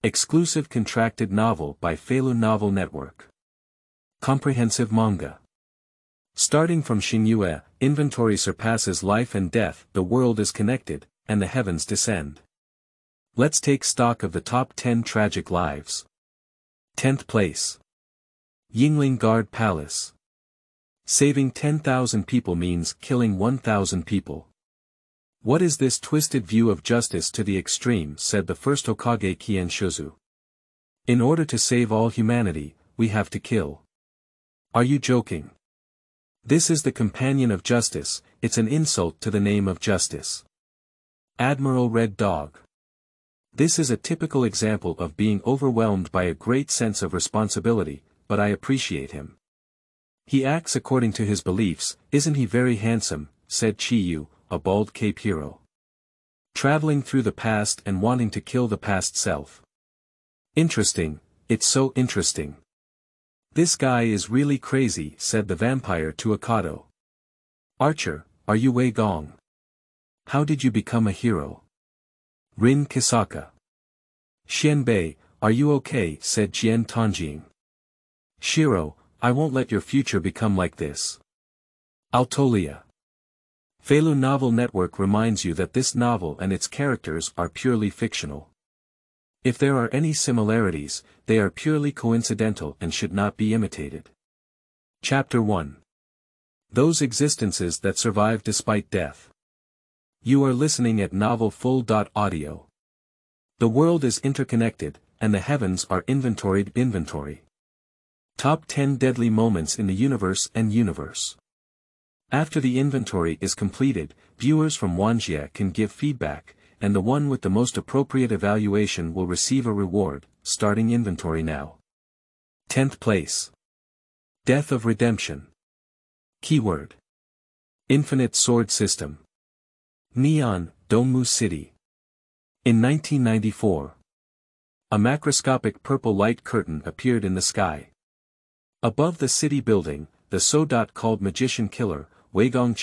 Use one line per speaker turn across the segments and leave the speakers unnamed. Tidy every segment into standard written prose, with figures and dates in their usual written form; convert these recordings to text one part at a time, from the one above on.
Exclusive contracted novel by Feilu Novel Network. Comprehensive manga. Starting from Xingyue, inventory surpasses life and death, the world is connected, and the heavens descend. Let's take stock of the top 10 tragic lives. 10th place. Yingling Guard Palace. Saving 10,000 people means killing 1,000 people. What is this twisted view of justice to the extreme, said the first Hokage Qianshouzhu. In order to save all humanity, we have to kill. Are you joking? This is the companion of justice, it's an insult to the name of justice. Admiral Red Dog. This is a typical example of being overwhelmed by a great sense of responsibility, but I appreciate him. He acts according to his beliefs, isn't he very handsome, said Xingyue, a bald Cape hero. Traveling through the past and wanting to kill the past self. Interesting, it's so interesting. This guy is really crazy, said the vampire to Akado. Archer, are you Wei Gong? How did you become a hero? Rin Kisaka. Xianbei, are you okay, said Jian Tongying. Shiro, I won't let your future become like this. Altolia.Feilu Novel Network reminds you that this novel and its characters are purely fictional. If there are any similarities, they are purely coincidental and should not be imitated. Chapter 1. Those existences that survive despite death. You are listening at novelfull.audio. The world is interconnected, and the heavens are inventoried. Top 10 deadly moments in the universe and universe. After the inventory is completed, viewers from Wanjia can give feedback, and the one with the most appropriate evaluation will receive a reward, starting inventory now. 10th place. Death of Redemption. Keyword. Infinite Sword System. Neon, Dongmu City. In 1994. A macroscopic purple light curtain appeared in the sky. Above the city building, the so-called magician killer, Wei Gong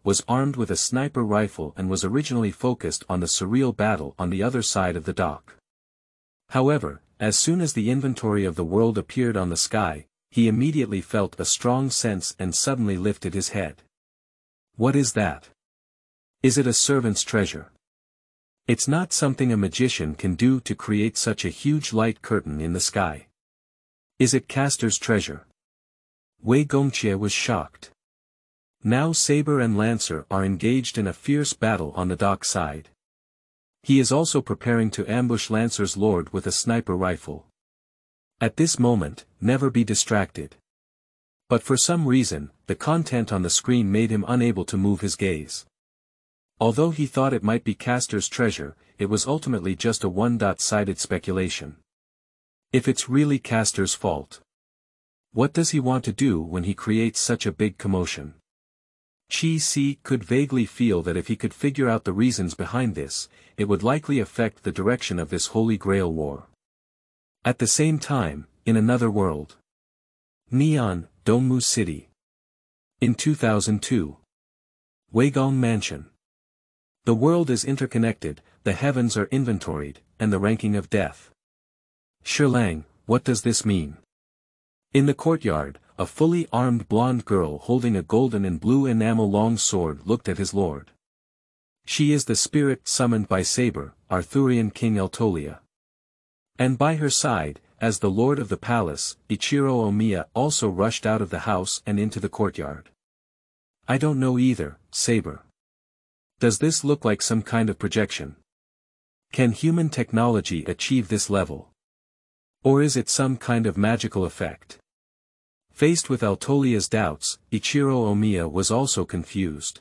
was armed with a sniper rifle and was originally focused on the surreal battle on the other side of the dock. However, as soon as the inventory of the world appeared on the sky, he immediately felt a strong sense and suddenly lifted his head. What is that? Is it a servant's treasure? It's not something a magician can do to create such a huge light curtain in the sky. Is it caster's treasure? Wei Gong was shocked. Now Saber and Lancer are engaged in a fierce battle on the dock side. He is also preparing to ambush Lancer's lord with a sniper rifle. At this moment, never be distracted. But for some reason, the content on the screen made him unable to move his gaze. Although he thought it might be caster's treasure, it was ultimately just a one-sided speculation. If it's really caster's fault. What does he want to do when he creates such a big commotion? Chi could vaguely feel that if he could figure out the reasons behind this, it would likely affect the direction of this Holy Grail war. At the same time, in another world. Neon, Dongmu City. In 2002. Wei Gong Mansion. The world is interconnected, the heavens are inventoried, and the ranking of death. Shurlang, what does this mean? In the courtyard, a fully armed blonde girl holding a golden and blue enamel long sword looked at his lord. She is the spirit summoned by Saber, Arthurian King Altolia. And by her side, as the lord of the palace, Ichiro Omiya also rushed out of the house and into the courtyard. I don't know either, Saber. Does this look like some kind of projection? Can human technology achieve this level? Or is it some kind of magical effect? Faced with Altolia's doubts, Ichiro Omiya was also confused.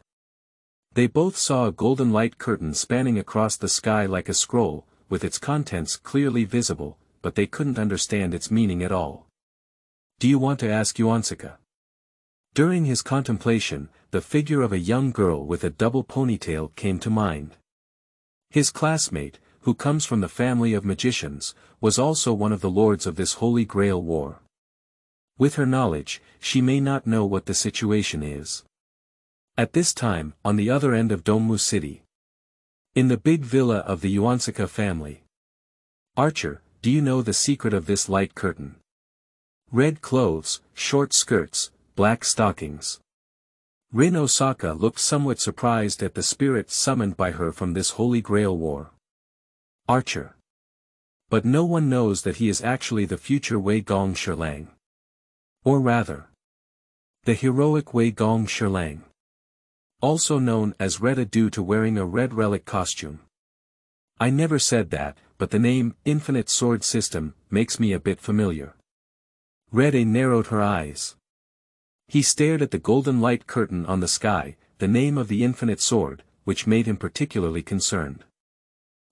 They both saw a golden light curtain spanning across the sky like a scroll, with its contents clearly visible, but they couldn't understand its meaning at all. Do you want to ask Yuansaka? During his contemplation, the figure of a young girl with a double ponytail came to mind. His classmate, who comes from the family of magicians, was also one of the lords of this Holy Grail war. With her knowledge, she may not know what the situation is. At this time, on the other end of Dongmu City. In the big villa of the Yuansaka family. Archer, do you know the secret of this light curtain? Red clothes, short skirts, black stockings. Rin Osaka looked somewhat surprised at the spirit summoned by her from this Holy Grail war. Archer. But no one knows that he is actually the future Wei Gong Shilang. Or rather, the heroic Wei Gong Shilang. Also known as Red due to wearing a red relic costume. I never said that, but the name, Infinite Sword System, makes me a bit familiar. Red narrowed her eyes. He stared at the golden light curtain on the sky, the name of the Infinite Sword, which made him particularly concerned.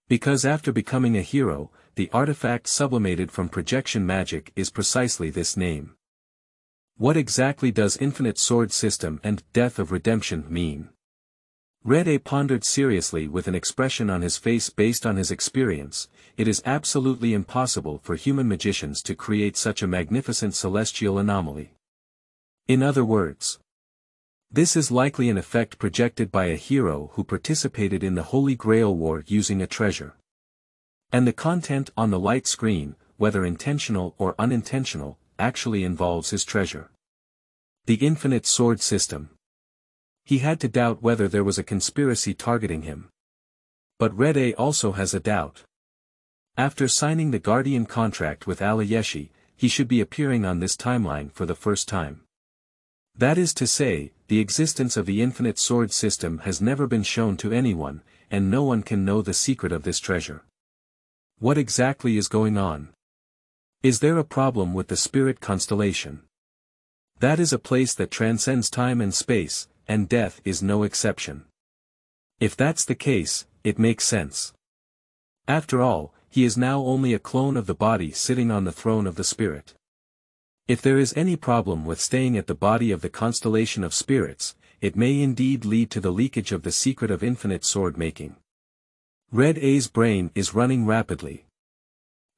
Because after becoming a hero, the artifact sublimated from projection magic is precisely this name. What exactly does Infinite Sword System and Death of Redemption mean? Red pondered seriously with an expression on his face based on his experience. It is absolutely impossible for human magicians to create such a magnificent celestial anomaly. In other words, this is likely an effect projected by a hero who participated in the Holy Grail War using a treasure. And the content on the light screen, whether intentional or unintentional, actually involves his treasure. The Infinite Sword System. He had to doubt whether there was a conspiracy targeting him. But Red also has a doubt. After signing the Guardian contract with Alayeshi, he should be appearing on this timeline for the first time. That is to say, the existence of the Infinite Sword System has never been shown to anyone, and no one can know the secret of this treasure. What exactly is going on? Is there a problem with the Spirit Constellation? That is a place that transcends time and space, and death is no exception. If that's the case, it makes sense. After all, he is now only a clone of the body sitting on the throne of the spirit. If there is any problem with staying at the body of the constellation of spirits, it may indeed lead to the leakage of the secret of infinite sword making. Red's brain is running rapidly.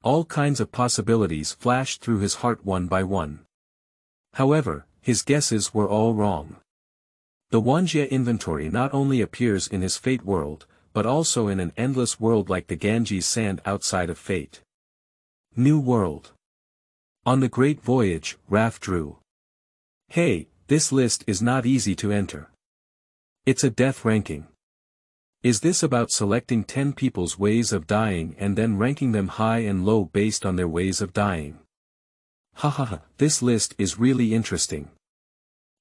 All kinds of possibilities flashed through his heart one by one. However, his guesses were all wrong. The Wanjie inventory not only appears in his fate world, but also in an endless world like the Ganges sand outside of fate. New world. On the Great Voyage, Raph drew. Hey, this list is not easy to enter. It's a death ranking. Is this about selecting 10 people's ways of dying and then ranking them high and low based on their ways of dying? Hahaha, this list is really interesting.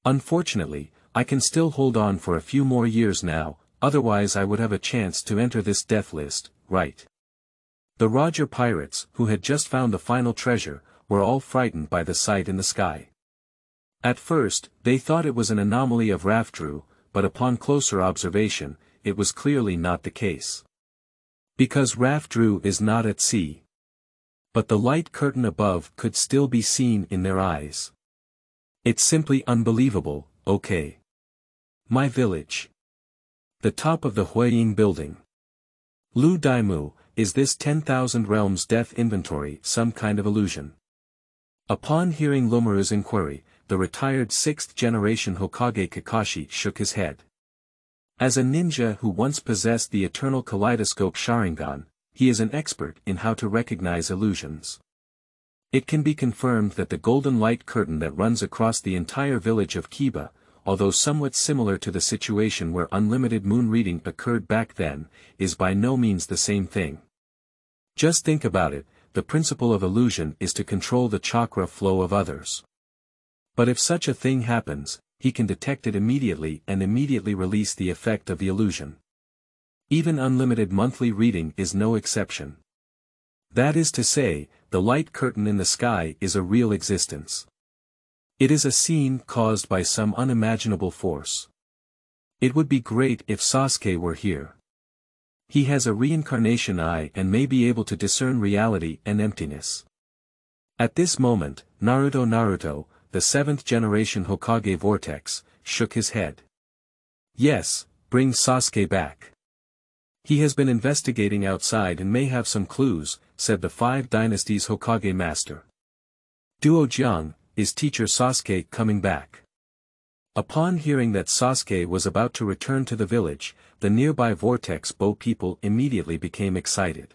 Unfortunately, I can still hold on for a few more years now, otherwise I would have a chance to enter this death list, right? The Roger pirates, who had just found the final treasure, were all frightened by the sight in the sky. At first, they thought it was an anomaly of Raftru, but upon closer observation, it was clearly not the case. Because Raftru is not at sea. But the light curtain above could still be seen in their eyes. It's simply unbelievable, okay. My village. The top of the Huiying building. Lu Daimu, is this 10,000 realms death inventory some kind of illusion? Upon hearing Lumaru's inquiry, the retired 6th generation Hokage Kakashi shook his head. As a ninja who once possessed the eternal kaleidoscope Sharingan, he is an expert in how to recognize illusions. It can be confirmed that the golden light curtain that runs across the entire village of Kiba, although somewhat similar to the situation where unlimited moon reading occurred back then, is by no means the same thing. Just think about it, the principle of illusion is to control the chakra flow of others. But if such a thing happens, he can detect it immediately and immediately release the effect of the illusion. Even unlimited monthly reading is no exception. That is to say, the light curtain in the sky is a real existence. It is a scene caused by some unimaginable force. It would be great if Sasuke were here. He has a reincarnation eye and may be able to discern reality and emptiness. At this moment, Naruto, the 7th generation Hokage Vortex, shook his head. Yes, bring Sasuke back. He has been investigating outside and may have some clues, said the 5 Dynasties Hokage Master. Duo Jiang, is teacher Sasuke coming back? Upon hearing that Sasuke was about to return to the village, the nearby Vortex Bow people immediately became excited.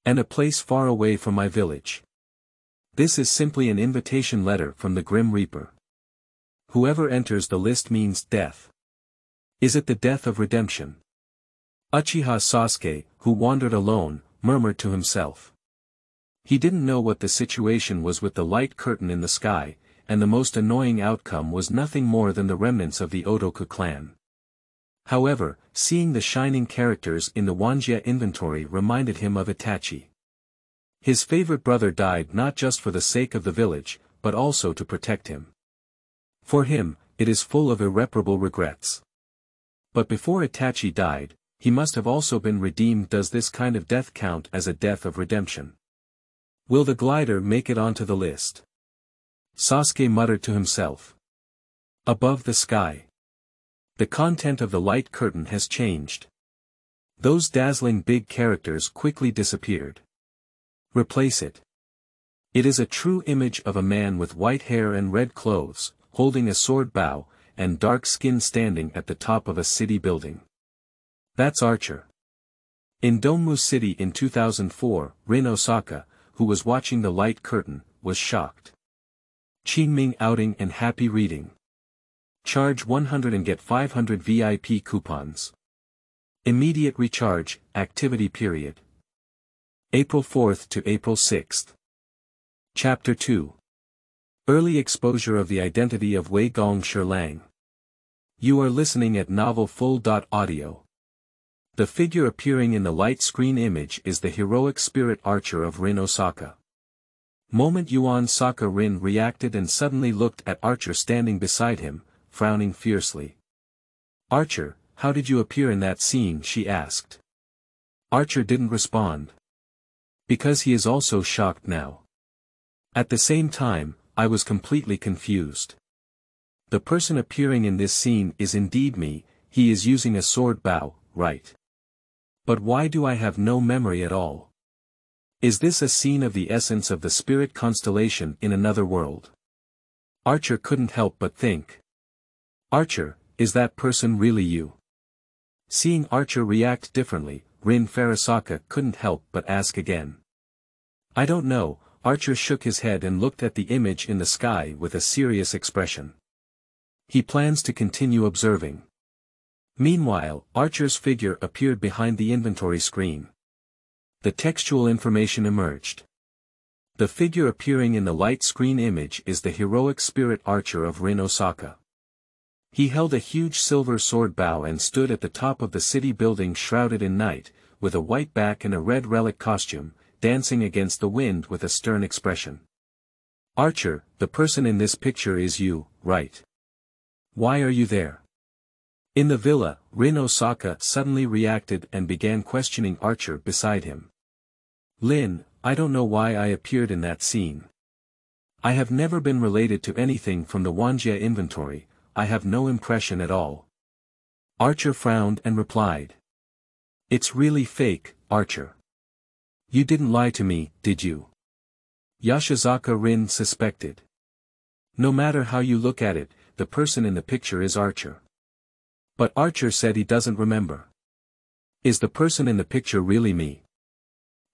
And a place far away from my village. This is simply an invitation letter from the Grim Reaper. Whoever enters the list means death. Is it the death of redemption? Uchiha Sasuke, who wandered alone, murmured to himself. He didn't know what the situation was with the light curtain in the sky, and the most annoying outcome was nothing more than the remnants of the Otoku clan. However, seeing the shining characters in the Wanjie inventory reminded him of Itachi. His favorite brother died not just for the sake of the village, but also to protect him. For him, it is full of irreparable regrets. But before Itachi died, he must have also been redeemed. Does this kind of death count as a death of redemption? Will the glider make it onto the list? Sasuke muttered to himself. Above the sky. The content of the light curtain has changed. Those dazzling big characters quickly disappeared. Replace it. It is a true image of a man with white hair and red clothes, holding a sword bow, and dark skin standing at the top of a city building. That's Archer. In Donmu City in 2004, Rin Osaka, who was watching the light curtain, was shocked. Qingming outing and happy reading. Charge 100 and get 500 VIP coupons. Immediate recharge, activity period. April 4th to April 6th. Chapter 2. Early exposure of the identity of Wei Gong Shilang. You are listening at novelfull.audio. The figure appearing in the light screen image is the heroic spirit archer of Rin Osaka. Moment Yuan Saka Rin reacted and suddenly looked at Archer standing beside him, frowning fiercely. Archer, how did you appear in that scene? She asked. Archer didn't respond. Because he is also shocked now. At the same time, I was completely confused. The person appearing in this scene is indeed me. He is using a sword bow, right? But why do I have no memory at all? Is this a scene of the essence of the spirit constellation in another world? Archer couldn't help but think. Archer, is that person really you? Seeing Archer react differently, Rin Farasaka couldn't help but ask again. I don't know. Archer shook his head and looked at the image in the sky with a serious expression. He plans to continue observing. Meanwhile, Archer's figure appeared behind the inventory screen. The textual information emerged. The figure appearing in the light screen image is the heroic spirit archer of Rin Osaka. He held a huge silver sword bow and stood at the top of the city building shrouded in night, with a white back and a red relic costume, dancing against the wind with a stern expression. Archer, the person in this picture is you, right? Why are you there? In the villa, Rin Osaka suddenly reacted and began questioning Archer beside him. Lin, I don't know why I appeared in that scene. I have never been related to anything from the Wanjie inventory. I have no impression at all. Archer frowned and replied. It's really fake, Archer. You didn't lie to me, did you? Yashizaka Rin suspected. No matter how you look at it, the person in the picture is Archer. But Archer said he doesn't remember. Is the person in the picture really me?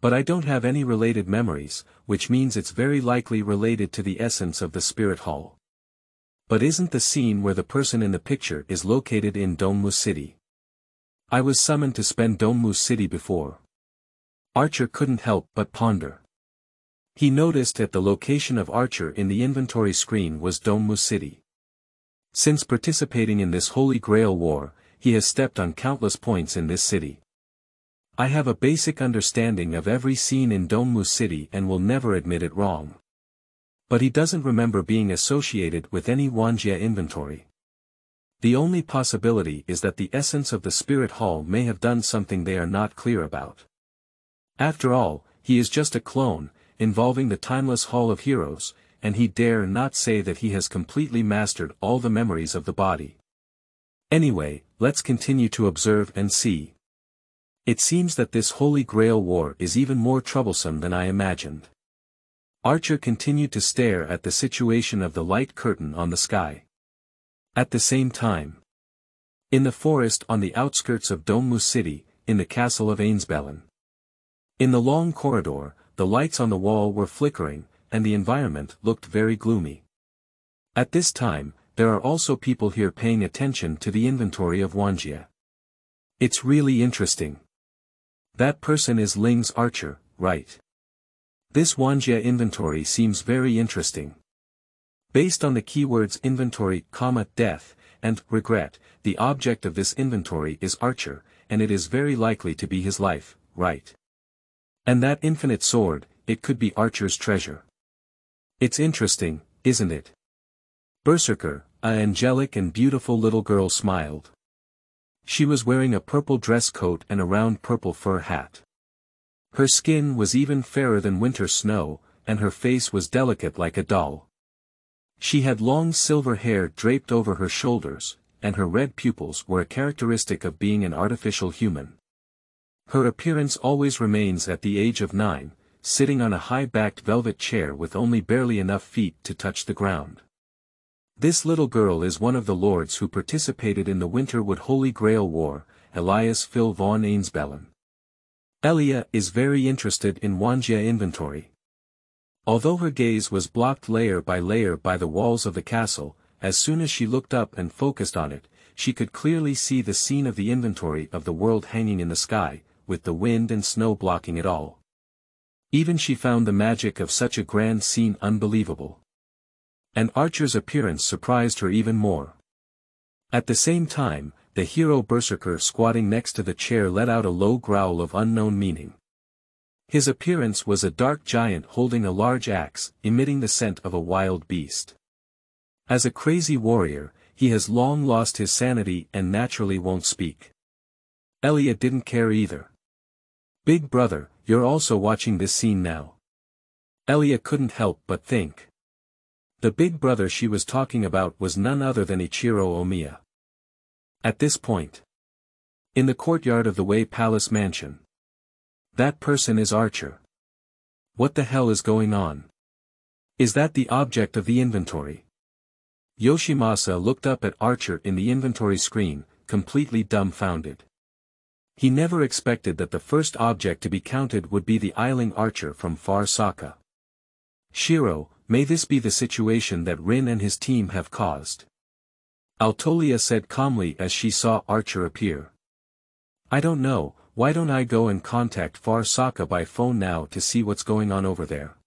But I don't have any related memories, which means it's very likely related to the essence of the spirit hall. But isn't the scene where the person in the picture is located in Donmu City? I was summoned to spend Donmu City before. Archer couldn't help but ponder. He noticed that the location of Archer in the inventory screen was Donmu City. Since participating in this Holy Grail war, he has stepped on countless points in this city. I have a basic understanding of every scene in Donmu City and will never admit it wrong. But he doesn't remember being associated with any Wanjie inventory. The only possibility is that the essence of the spirit hall may have done something they are not clear about. After all, he is just a clone, involving the timeless Hall of Heroes, and he dare not say that he has completely mastered all the memories of the body. Anyway, let's continue to observe and see. It seems that this Holy Grail war is even more troublesome than I imagined. Archer continued to stare at the situation of the light curtain on the sky. At the same time, in the forest on the outskirts of Donmu City, in the castle of Ainsbellen. In the long corridor, the lights on the wall were flickering, and the environment looked very gloomy. At this time, there are also people here paying attention to the inventory of Wanjie. It's really interesting. That person is Ling's archer, right? This Wanjie inventory seems very interesting. Based on the keywords inventory, death, and regret, the object of this inventory is archer, and it is very likely to be his life, right? And that infinite sword, it could be archer's treasure. It's interesting, isn't it? Berserker, an angelic and beautiful little girl smiled. She was wearing a purple dress coat and a round purple fur hat. Her skin was even fairer than winter snow, and her face was delicate like a doll. She had long silver hair draped over her shoulders, and her red pupils were a characteristic of being an artificial human. Her appearance always remains at the age of 9, sitting on a high-backed velvet chair with only barely enough feet to touch the ground. This little girl is one of the lords who participated in the Winterwood Holy Grail War, Elias-Phil von Ainsbellen. Elia is very interested in Wanjie inventory. Although her gaze was blocked layer by the walls of the castle, as soon as she looked up and focused on it, she could clearly see the scene of the inventory of the world hanging in the sky, with the wind and snow blocking it all. Even she found the magic of such a grand scene unbelievable. And Archer's appearance surprised her even more. At the same time, the hero Berserker squatting next to the chair let out a low growl of unknown meaning. His appearance was a dark giant holding a large axe, emitting the scent of a wild beast. As a crazy warrior, he has long lost his sanity and naturally won't speak. Elia didn't care either. Big brother, you're also watching this scene now. Elia couldn't help but think. The big brother she was talking about was none other than Ichiro Omiya. At this point, in the courtyard of the Wei Palace mansion, that person is Archer. What the hell is going on? Is that the object of the inventory? Yoshimasa looked up at Archer in the inventory screen, completely dumbfounded. He never expected that the first object to be counted would be the Yingling archer from Far Saka. Shiro, may this be the situation that Rin and his team have caused? Altolia said calmly as she saw Archer appear. I don't know, why don't I go and contact Far Saka by phone now to see what's going on over there?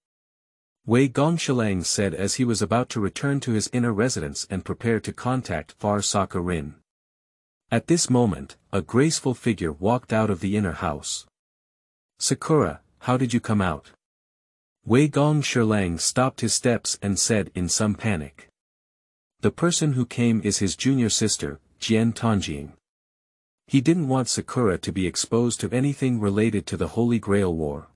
Wei Gongshilang said as he was about to return to his inner residence and prepare to contact Far Saka Rin. At this moment, a graceful figure walked out of the inner house. Sakura, how did you come out? Wei Gongshilang stopped his steps and said in some panic. The person who came is his junior sister, Jian Tongying. He didn't want Sakura to be exposed to anything related to the Holy Grail War.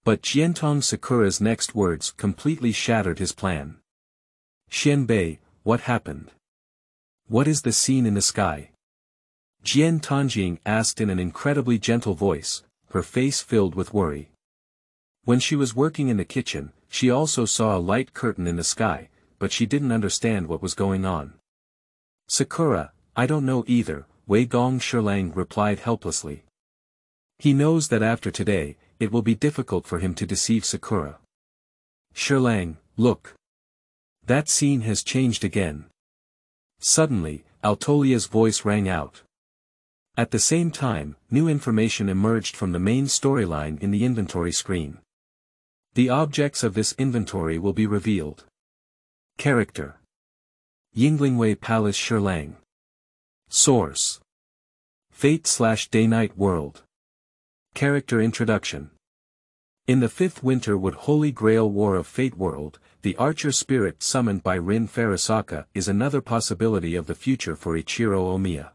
But Jiantong Sakura's next words completely shattered his plan. Xianbei, what happened? What is the scene in the sky? Jian Tongying asked in an incredibly gentle voice, her face filled with worry. When she was working in the kitchen, she also saw a light curtain in the sky, but she didn't understand what was going on. Sakura, I don't know either, Wei Gongshilang replied helplessly. He knows that after today, it will be difficult for him to deceive Sakura. Shilang, look. That scene has changed again. Suddenly, Altolia's voice rang out. At the same time, new information emerged from the main storyline in the inventory screen. The objects of this inventory will be revealed. Character: Yingling Guard Palace Shilang. Source: Fate/Day-Night World. Character Introduction. In the 5th Winterwood Holy Grail War of Fate World, the archer spirit summoned by Rin Kisaka is another possibility of the future for Ichiro Omiya.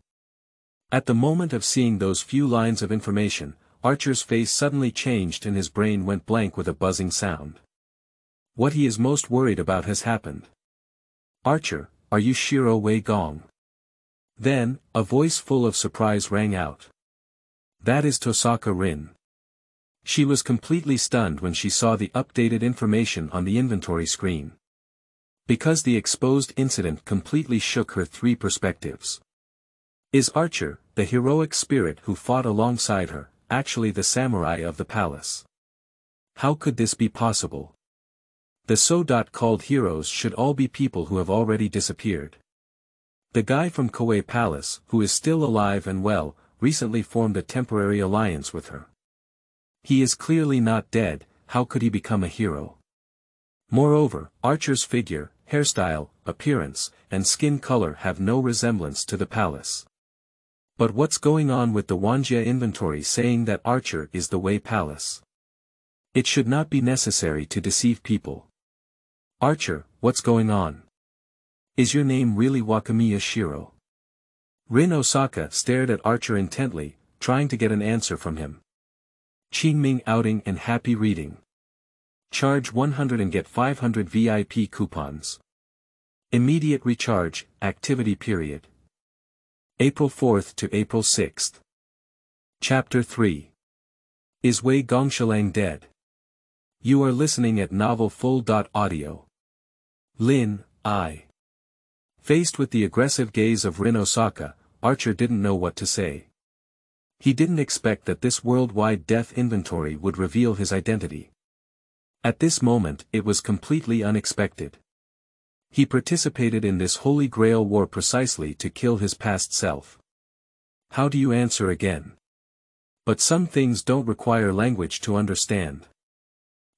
At the moment of seeing those few lines of information, Archer's face suddenly changed and his brain went blank with a buzzing sound. What he is most worried about has happened. Archer, are you Shiro Wei Gong? Then, a voice full of surprise rang out. That is Tosaka Rin. She was completely stunned when she saw the updated information on the inventory screen. Because the exposed incident completely shook her 3 perspectives. Is Archer, the heroic spirit who fought alongside her, actually the samurai of the palace. How could this be possible? The so-called heroes should all be people who have already disappeared. The guy from Koei Palace, who is still alive and well, recently formed a temporary alliance with her. He is clearly not dead, how could he become a hero? Moreover, Archer's figure, hairstyle, appearance, and skin color have no resemblance to the palace. But what's going on with the Wanjie inventory saying that Archer is the Wei Palace? It should not be necessary to deceive people. Archer, what's going on? Is your name really Wakamiya Shiro? Rin Osaka stared at Archer intently, trying to get an answer from him. Qingming outing and happy reading. Charge 100 and get 500 VIP coupons. Immediate recharge, activity period. April 4th to April 6th. Chapter 3. Is Wei Gongshilang dead? You are listening at novelfull.audio. Lin, I. Faced with the aggressive gaze of Rin Osaka, Archer didn't know what to say. He didn't expect that this worldwide death inventory would reveal his identity. At this moment it was completely unexpected. He participated in this Holy Grail war precisely to kill his past self. How do you answer again? But some things don't require language to understand.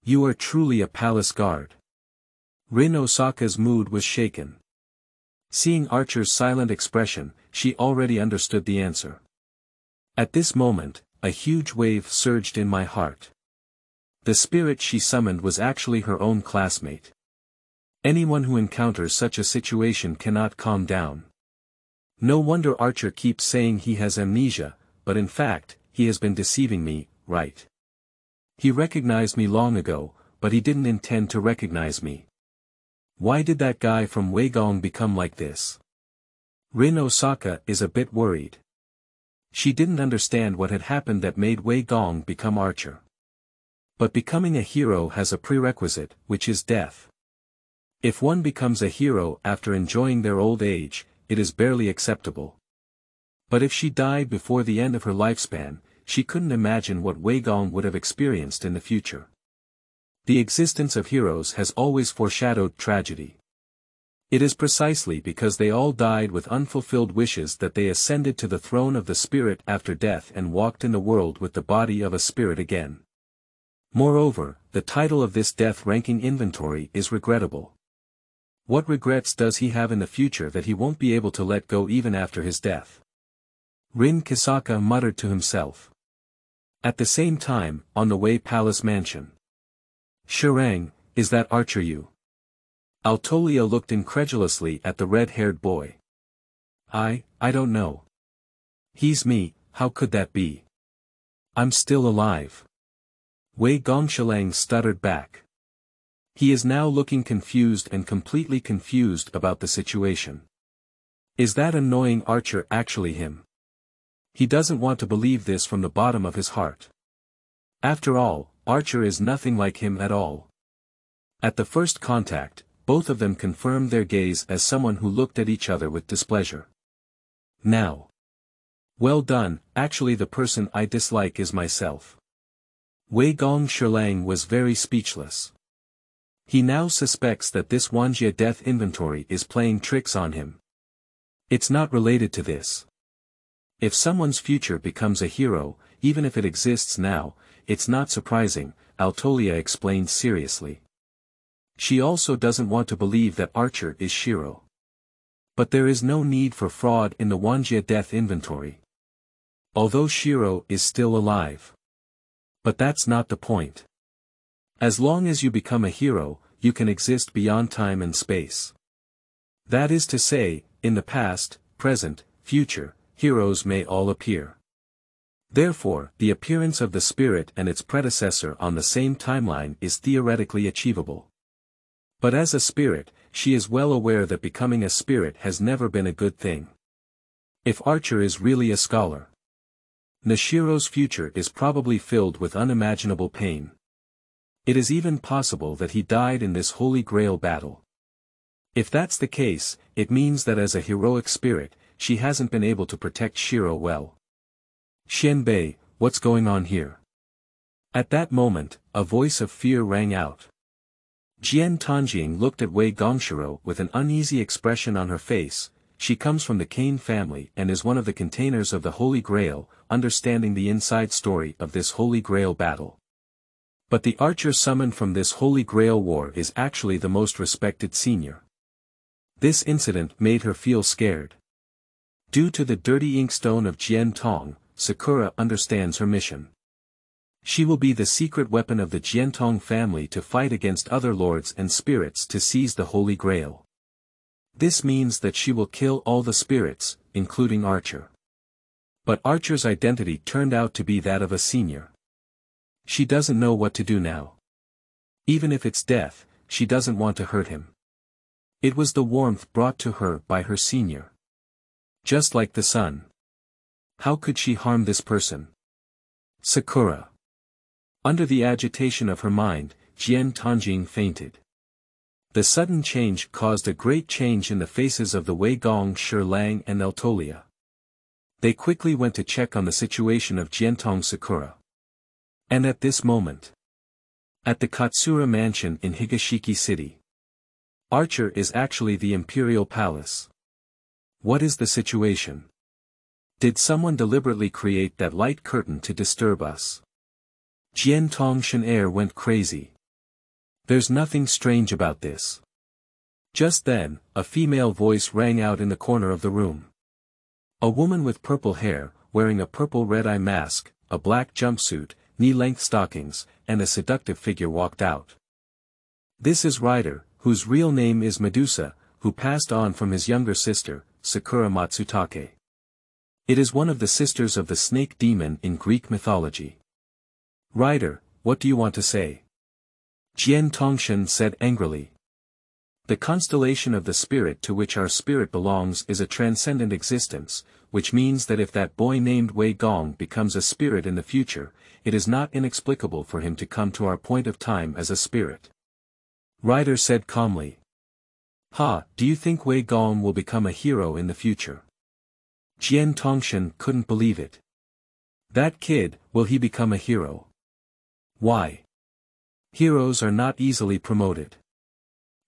You are truly a palace guard. Rin Osaka's mood was shaken. Seeing Archer's silent expression, she already understood the answer. At this moment, a huge wave surged in my heart. The spirit she summoned was actually her own classmate. Anyone who encounters such a situation cannot calm down. No wonder Archer keeps saying he has amnesia, but in fact, he has been deceiving me, right? He recognized me long ago, but he didn't intend to recognize me. Why did that guy from Wei Gong become like this? Rin Osaka is a bit worried. She didn't understand what had happened that made Wei Gong become Archer. But becoming a hero has a prerequisite, which is death. If one becomes a hero after enjoying their old age, it is barely acceptable. But if she died before the end of her lifespan, she couldn't imagine what Wei Gong would have experienced in the future. The existence of heroes has always foreshadowed tragedy. It is precisely because they all died with unfulfilled wishes that they ascended to the throne of the spirit after death and walked in the world with the body of a spirit again. Moreover, the title of this death-ranking inventory is regrettable. What regrets does he have in the future that he won't be able to let go even after his death? Rin Kisaka muttered to himself. At the same time, on the Wei Palace mansion. Shirang, is that Archer you? Altolia looked incredulously at the red-haired boy. I don't know. He's me, how could that be? I'm still alive. Wei Gongshilang stuttered back. He is now looking confused and completely confused about the situation. Is that annoying Archer actually him? He doesn't want to believe this from the bottom of his heart. After all, Archer is nothing like him at all. At the first contact, both of them confirmed their gaze as someone who looked at each other with displeasure. Now. Well done, actually the person I dislike is myself. Wei Gongshilang was very speechless. He now suspects that this Wanjie death inventory is playing tricks on him. It's not related to this. If someone's future becomes a hero, even if it exists now, it's not surprising, Altolia explained seriously. She also doesn't want to believe that Archer is Shiro. But there is no need for fraud in the Wanjie death inventory. Although Shiro is still alive. But that's not the point. As long as you become a hero, you can exist beyond time and space. That is to say, in the past, present, future, heroes may all appear. Therefore, the appearance of the spirit and its predecessor on the same timeline is theoretically achievable. But as a spirit, she is well aware that becoming a spirit has never been a good thing. If Archer is really a scholar, Nishiro's future is probably filled with unimaginable pain. It is even possible that he died in this Holy Grail battle. If that's the case, it means that as a heroic spirit, she hasn't been able to protect Shiro well. Xianbei, what's going on here? At that moment, a voice of fear rang out. Jian Tongying looked at Wei Gong with an uneasy expression on her face. She comes from the Kane family and is one of the containers of the Holy Grail, understanding the inside story of this Holy Grail battle. But the archer summoned from this Holy Grail war is actually the most respected senior. This incident made her feel scared. Due to the dirty inkstone of Jian Tong, Sakura understands her mission. She will be the secret weapon of the Jian Tong family to fight against other lords and spirits to seize the Holy Grail. This means that she will kill all the spirits, including Archer. But Archer's identity turned out to be that of a senior. She doesn't know what to do now. Even if it's death, she doesn't want to hurt him. It was the warmth brought to her by her senior. Just like the sun. How could she harm this person? Sakura. Under the agitation of her mind, Jian Tongying fainted. The sudden change caused a great change in the faces of the Wei Gong, Lang and Altolia. They quickly went to check on the situation of Jiantong Sakura. And at this moment, at the Katsura mansion in Higashiki City, Archer is actually the Imperial Palace. What is the situation? Did someone deliberately create that light curtain to disturb us? Jian Tongshan air went crazy. There's nothing strange about this. Just then, a female voice rang out in the corner of the room. A woman with purple hair, wearing a purple red-eye mask, a black jumpsuit, knee-length stockings, and a seductive figure walked out. This is Rider, whose real name is Medusa, who passed on from his younger sister, Sakura Matsutake. It is one of the sisters of the snake demon in Greek mythology. Rider, what do you want to say? Jian Tongshan said angrily. The constellation of the spirit to which our spirit belongs is a transcendent existence, which means that if that boy named Wei Gong becomes a spirit in the future, it is not inexplicable for him to come to our point of time as a spirit. Rider said calmly. Do you think Wei Gong will become a hero in the future? Jian Tongshan couldn't believe it. That kid, will he become a hero? Why? Heroes are not easily promoted.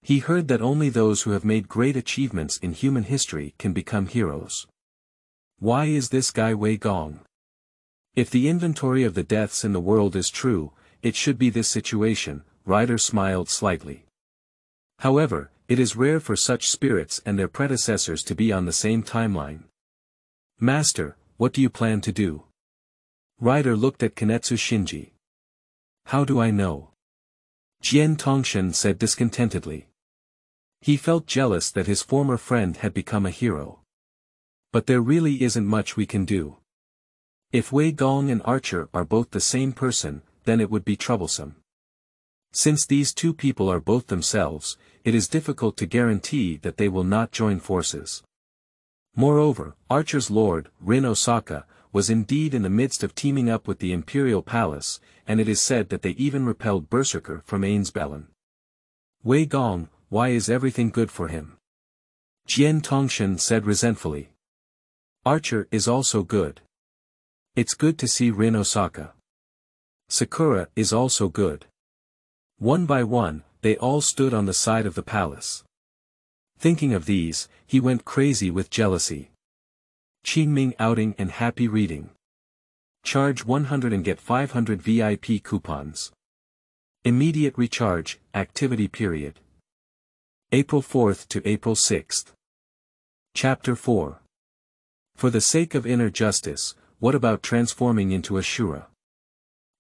He heard that only those who have made great achievements in human history can become heroes. Why is this guy Wei Gong? If the inventory of the deaths in the world is true, it should be this situation. Rider smiled slightly. However, it is rare for such spirits and their predecessors to be on the same timeline. Master, what do you plan to do? Rider looked at Kanetsu Shinji. How do I know? Jian Tongshan said discontentedly. He felt jealous that his former friend had become a hero. But there really isn't much we can do. If Wei Gong and Archer are both the same person, then it would be troublesome. Since these two people are both themselves, it is difficult to guarantee that they will not join forces. Moreover, Archer's lord, Rin Osaka, was indeed in the midst of teaming up with the Imperial Palace, and it is said that they even repelled Berserker from Ainsbellen. Wei Gong, why is everything good for him? Jian Tongshan said resentfully. Archer is also good. It's good to see Rin Osaka. Sakura is also good. One by one, they all stood on the side of the palace. Thinking of these, he went crazy with jealousy. Qingming outing and happy reading. Charge 100 and get 500 VIP coupons. Immediate recharge, activity period. April 4th to April 6th. Chapter 4. For the sake of inner justice, what about transforming into a Shura?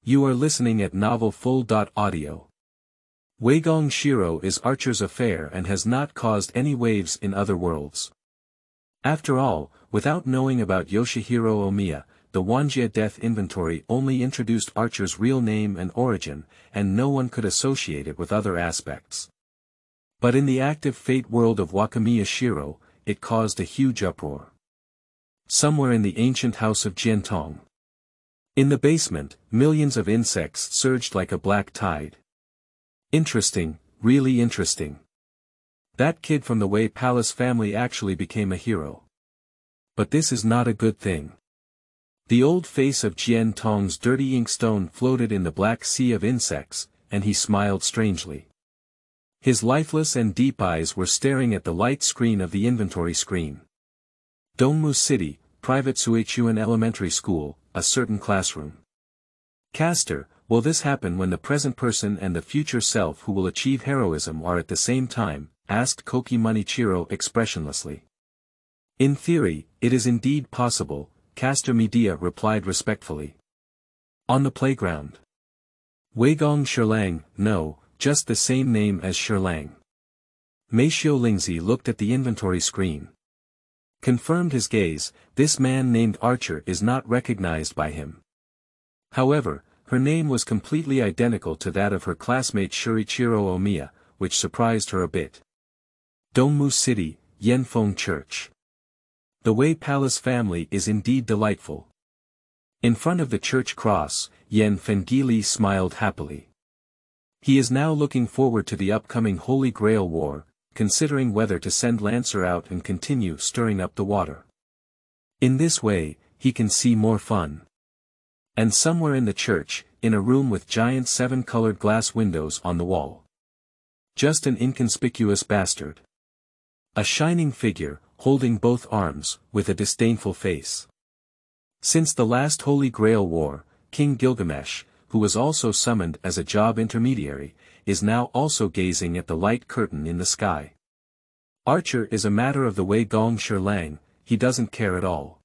You are listening at novelfull.audio. Wei Gong Shiro is Archer's affair and has not caused any waves in other worlds. After all, without knowing about Yoshihiro Omiya, the Wanjia death inventory only introduced Archer's real name and origin, and no one could associate it with other aspects. But in the active fate world of Wakamiya Shiro, it caused a huge uproar. Somewhere in the ancient house of Jiantong. In the basement, millions of insects surged like a black tide. Interesting, really interesting. That kid from the Wei Palace family actually became a hero. But this is not a good thing. The old face of Jian Tong's dirty inkstone floated in the black sea of insects, and he smiled strangely. His lifeless and deep eyes were staring at the light screen of the inventory screen. Dongmu City, Private Suichuan Elementary School, a certain classroom. Caster, will this happen when the present person and the future self who will achieve heroism are at the same time? Asked Koki Manichiro expressionlessly. In theory, it is indeed possible, Caster Media replied respectfully. On the playground. Wei Gong Shirlang, no, just the same name as Shirlang. Meishio Lingzi looked at the inventory screen. Confirmed his gaze, this man named Archer is not recognized by him. However, her name was completely identical to that of her classmate Shurichiro Omiya, which surprised her a bit. Dongmu City, Yanfeng Church. The Wei Palace family is indeed delightful. In front of the church cross, Yan Fengili smiled happily. He is now looking forward to the upcoming Holy Grail War, considering whether to send Lancer out and continue stirring up the water. In this way, he can see more fun. And somewhere in the church, in a room with giant 7-colored glass windows on the wall. Just an inconspicuous bastard. A shining figure, holding both arms, with a disdainful face. Since the last Holy Grail War, King Gilgamesh, who was also summoned as a job intermediary, is now also gazing at the light curtain in the sky. Archer is a matter of the Wei Gong Shirlang, he doesn't care at all.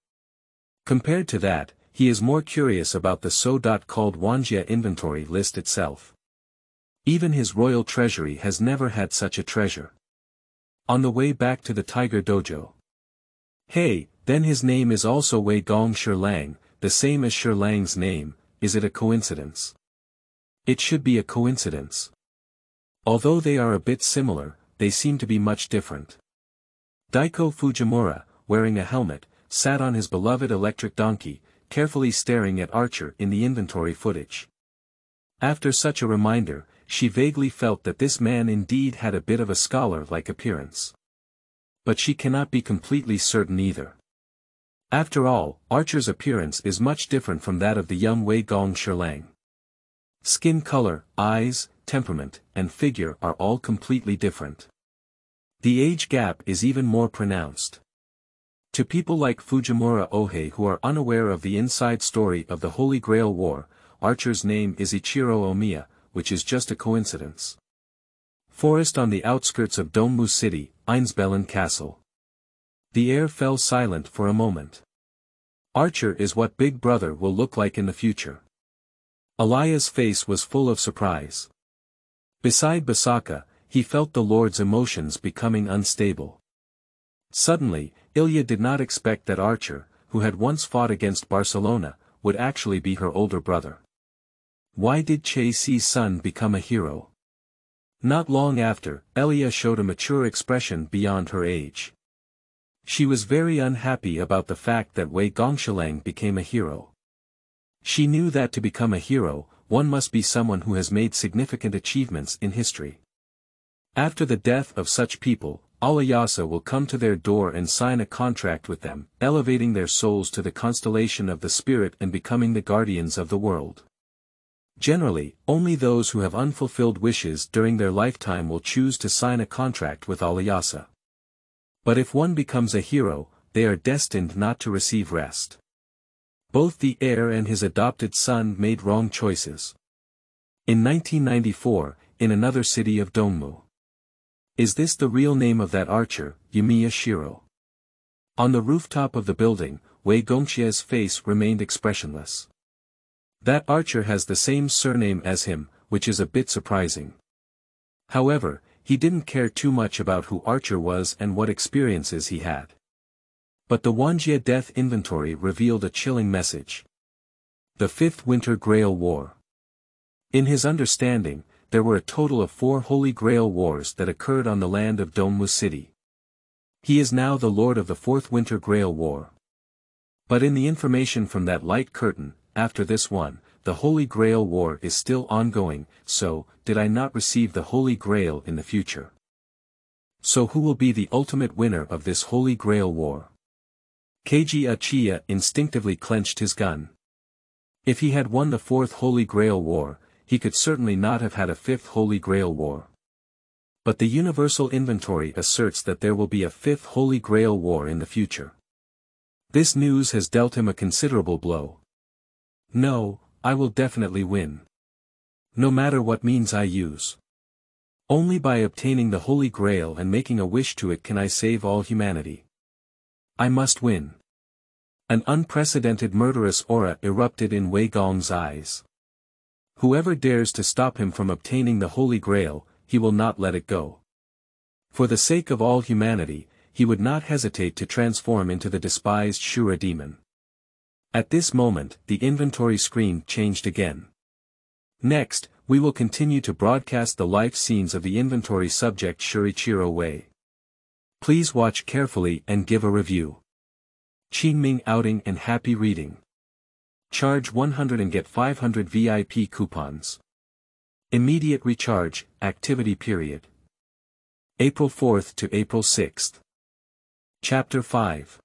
Compared to that, he is more curious about the so-called Wanjia inventory list itself. Even his royal treasury has never had such a treasure. On the way back to the Tiger Dojo. Hey, then his name is also Wei Gong Shirlang, the same as Shirlang's name, is it a coincidence? It should be a coincidence. Although they are a bit similar, they seem to be much different. Daiko Fujimura, wearing a helmet, sat on his beloved electric donkey, carefully staring at Archer in the inventory footage. After such a reminder, she vaguely felt that this man indeed had a bit of a scholar-like appearance. But she cannot be completely certain either. After all, Archer's appearance is much different from that of the young Wei Gong Shirlang. Skin color, eyes, temperament, and figure are all completely different. The age gap is even more pronounced. To people like Fujimura Ohei who are unaware of the inside story of the Holy Grail War, Archer's name is Ichiro Omiya, which is just a coincidence. Forest on the outskirts of Dongmu City, Einsbellen Castle. The air fell silent for a moment. Archer is what Big Brother will look like in the future. Alaya's face was full of surprise. Beside Basaka, he felt the Lord's emotions becoming unstable. Suddenly, Ilya did not expect that Archer, who had once fought against Barcelona, would actually be her older brother. Why did Che Si's son become a hero? Not long after, Ilya showed a mature expression beyond her age. She was very unhappy about the fact that Wei Gongshilang became a hero. She knew that to become a hero, one must be someone who has made significant achievements in history. After the death of such people, Alayasa will come to their door and sign a contract with them, elevating their souls to the constellation of the spirit and becoming the guardians of the world. Generally, only those who have unfulfilled wishes during their lifetime will choose to sign a contract with Alayasa. But if one becomes a hero, they are destined not to receive rest. Both the heir and his adopted son made wrong choices. In 1994, in another city of Dongmu. Is this the real name of that archer, Yumiya Shiro? On the rooftop of the building, Wei Gongxia's face remained expressionless. That archer has the same surname as him, which is a bit surprising. However, he didn't care too much about who Archer was and what experiences he had. But the Wanjia death inventory revealed a chilling message. The Fifth Winter Grail War. In his understanding, there were a total of 4 Holy Grail Wars that occurred on the land of Dongmu City. He is now the Lord of the Fourth Winter Grail War. But in the information from that light curtain, after this one, the Holy Grail War is still ongoing, so, did I not receive the Holy Grail in the future? So who will be the ultimate winner of this Holy Grail War? Hokage instinctively clenched his gun. If he had won the 4th Holy Grail War, he could certainly not have had a 5th Holy Grail War. But the Universal Inventory asserts that there will be a 5th Holy Grail War in the future. This news has dealt him a considerable blow. No, I will definitely win. No matter what means I use. Only by obtaining the Holy Grail and making a wish to it can I save all humanity. I must win. An unprecedented murderous aura erupted in Wei Gong's eyes. Whoever dares to stop him from obtaining the Holy Grail, he will not let it go. For the sake of all humanity, he would not hesitate to transform into the despised Shura demon. At this moment, the inventory screen changed again. Next, we will continue to broadcast the life scenes of the inventory subject Shurichiro Wei. Please watch carefully and give a review. Qingming outing and happy reading. Charge 100 and get 500 VIP coupons. Immediate recharge, activity period. April 4th to April 6th. Chapter 5.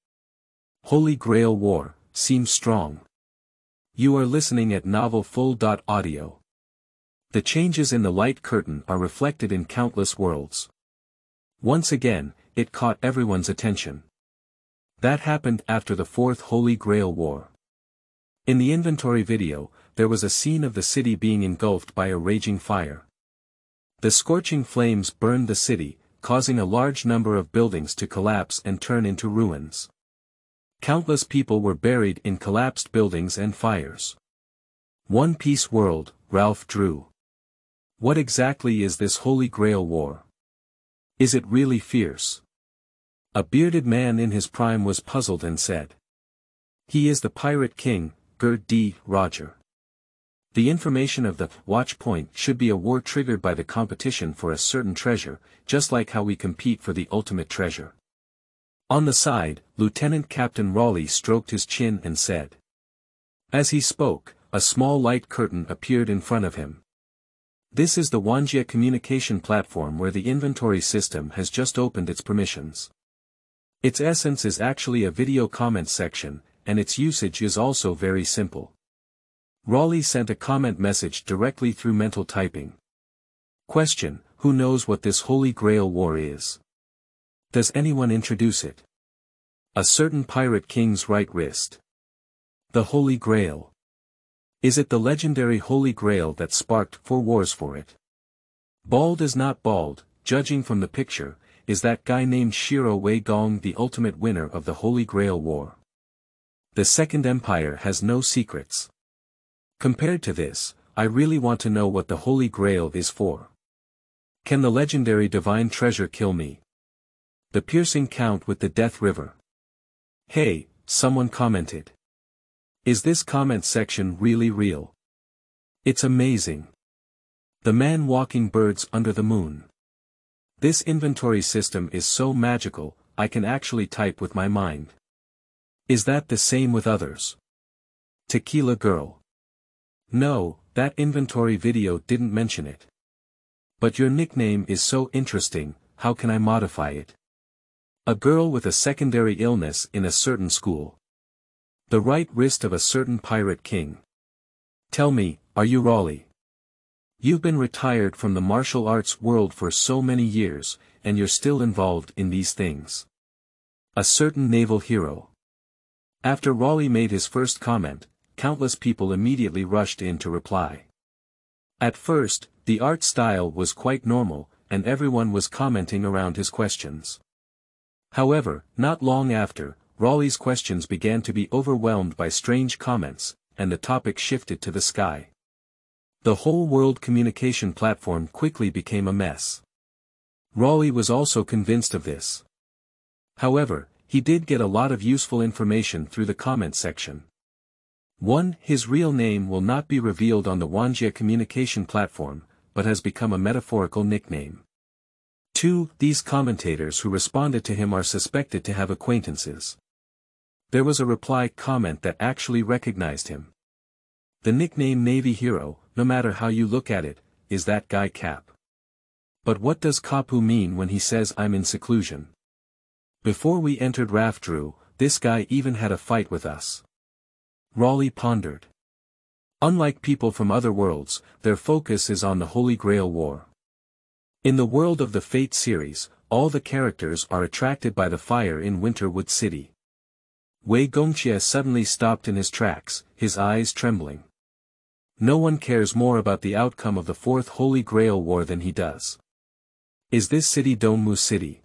Holy Grail War, seems strong. You are listening at novelfull.audio. The changes in the light curtain are reflected in countless worlds. Once again, it caught everyone's attention. That happened after the 4th Holy Grail War. In the inventory video, there was a scene of the city being engulfed by a raging fire. The scorching flames burned the city, causing a large number of buildings to collapse and turn into ruins. Countless people were buried in collapsed buildings and fires. One Piece World, Ralph drew. What exactly is this Holy Grail War? Is it really fierce? A bearded man in his prime was puzzled and said. He is the Pirate King, Gerd D. Roger. The information of the watch point should be a war triggered by the competition for a certain treasure, just like how we compete for the ultimate treasure. On the side, Lieutenant Captain Raleigh stroked his chin and said. As he spoke, a small light curtain appeared in front of him. This is the Wanjia communication platform where the inventory system has just opened its permissions. Its essence is actually a video comment section, and its usage is also very simple. Raleigh sent a comment message directly through mental typing. Question: who knows what this Holy Grail War is? Does anyone introduce it? A certain pirate king's right wrist. The Holy Grail. Is it the legendary Holy Grail that sparked 4 wars for it? Bald is not bald, judging from the picture, is that guy named Shiro Wei Gong the ultimate winner of the Holy Grail War? The Second Empire has no secrets. Compared to this, I really want to know what the Holy Grail is for. Can the legendary divine treasure kill me? The piercing count with the Death River. Hey, someone commented. Is this comment section really real? It's amazing. The man walking birds under the moon. This inventory system is so magical, I can actually type with my mind. Is that the same with others? Tequila Girl. No, that inventory video didn't mention it. But your nickname is so interesting, how can I modify it? A girl with a secondary illness in a certain school. The right wrist of a certain pirate king. Tell me, are you Raleigh? You've been retired from the martial arts world for so many years, and you're still involved in these things. A certain naval hero. After Raleigh made his first comment, countless people immediately rushed in to reply. At first, the art style was quite normal, and everyone was commenting around his questions. However, not long after, Raleigh's questions began to be overwhelmed by strange comments, and the topic shifted to the sky. The whole world communication platform quickly became a mess. Raleigh was also convinced of this. However, he did get a lot of useful information through the comment section. 1. His real name will not be revealed on the Wanjia communication platform, but has become a metaphorical nickname. 2. These commentators who responded to him are suspected to have acquaintances. There was a reply comment that actually recognized him. The nickname Navy Hero, no matter how you look at it, is that guy Cap. But what does Kapu mean when he says I'm in seclusion? Before we entered Rafdru, this guy even had a fight with us. Raleigh pondered. Unlike people from other worlds, their focus is on the Holy Grail War. In the world of the Fate series, all the characters are attracted by the fire in Winterwood City. Wei Gong suddenly stopped in his tracks, his eyes trembling. No one cares more about the outcome of the Fourth Holy Grail War than he does. Is this city Dongmu City?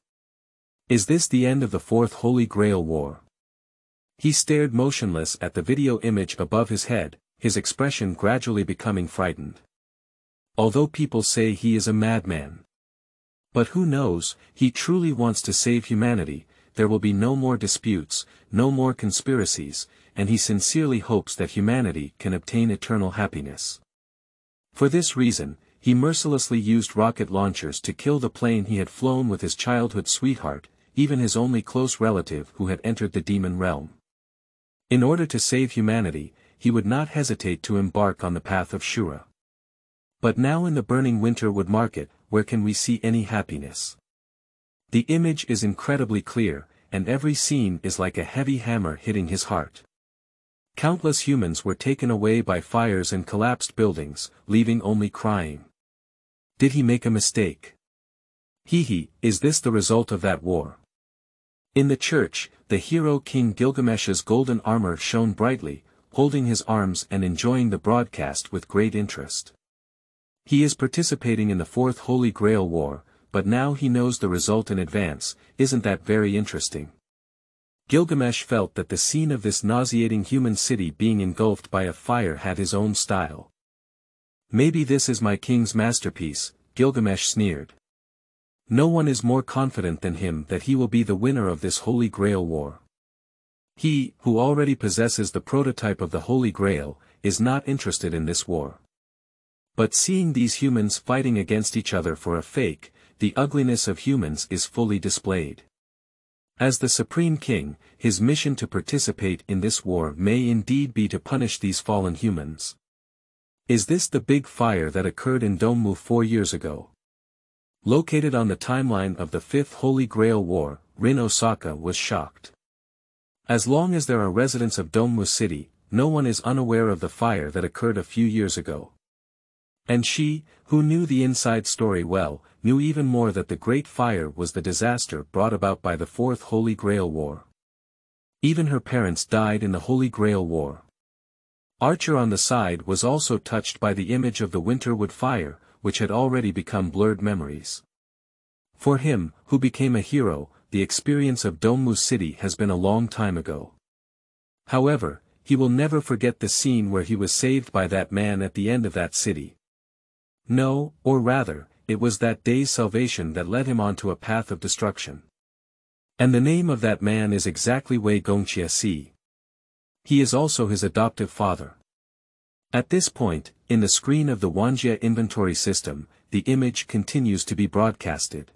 Is this the end of the Fourth Holy Grail War? He stared motionless at the video image above his head, his expression gradually becoming frightened. Although people say he is a madman. But who knows, he truly wants to save humanity, there will be no more disputes, no more conspiracies, and he sincerely hopes that humanity can obtain eternal happiness. For this reason, he mercilessly used rocket launchers to kill the plane he had flown with his childhood sweetheart, even his only close relative who had entered the demon realm. In order to save humanity, he would not hesitate to embark on the path of Shura. But now in the burning Winterwood Market, where can we see any happiness? The image is incredibly clear, and every scene is like a heavy hammer hitting his heart. Countless humans were taken away by fires and collapsed buildings, leaving only crying. Did he make a mistake? Is this the result of that war? In the church, the hero King Gilgamesh's golden armor shone brightly, holding his arms and enjoying the broadcast with great interest. He is participating in the Fourth Holy Grail War, but now he knows the result in advance. Isn't that very interesting? Gilgamesh felt that the scene of this nauseating human city being engulfed by a fire had his own style. Maybe this is my king's masterpiece, Gilgamesh sneered. No one is more confident than him that he will be the winner of this Holy Grail War. He, who already possesses the prototype of the Holy Grail, is not interested in this war. But seeing these humans fighting against each other for a fake, the ugliness of humans is fully displayed. As the Supreme King, his mission to participate in this war may indeed be to punish these fallen humans. Is this the big fire that occurred in Dongmu 4 years ago? Located on the timeline of the Fifth Holy Grail War, Rin Osaka was shocked. As long as there are residents of Dongmu City, no one is unaware of the fire that occurred a few years ago. And she, who knew the inside story well, knew even more that the Great Fire was the disaster brought about by the Fourth Holy Grail War. Even her parents died in the Holy Grail War. Archer on the side was also touched by the image of the Winterwood fire, which had already become blurred memories. For him, who became a hero, the experience of Dongmu City has been a long time ago. However, he will never forget the scene where he was saved by that man at the end of that city. No, or rather, it was that day's salvation that led him onto a path of destruction. And the name of that man is exactly Wei Gong. He is also his adoptive father. At this point, in the screen of the Wanjie inventory system, the image continues to be broadcasted.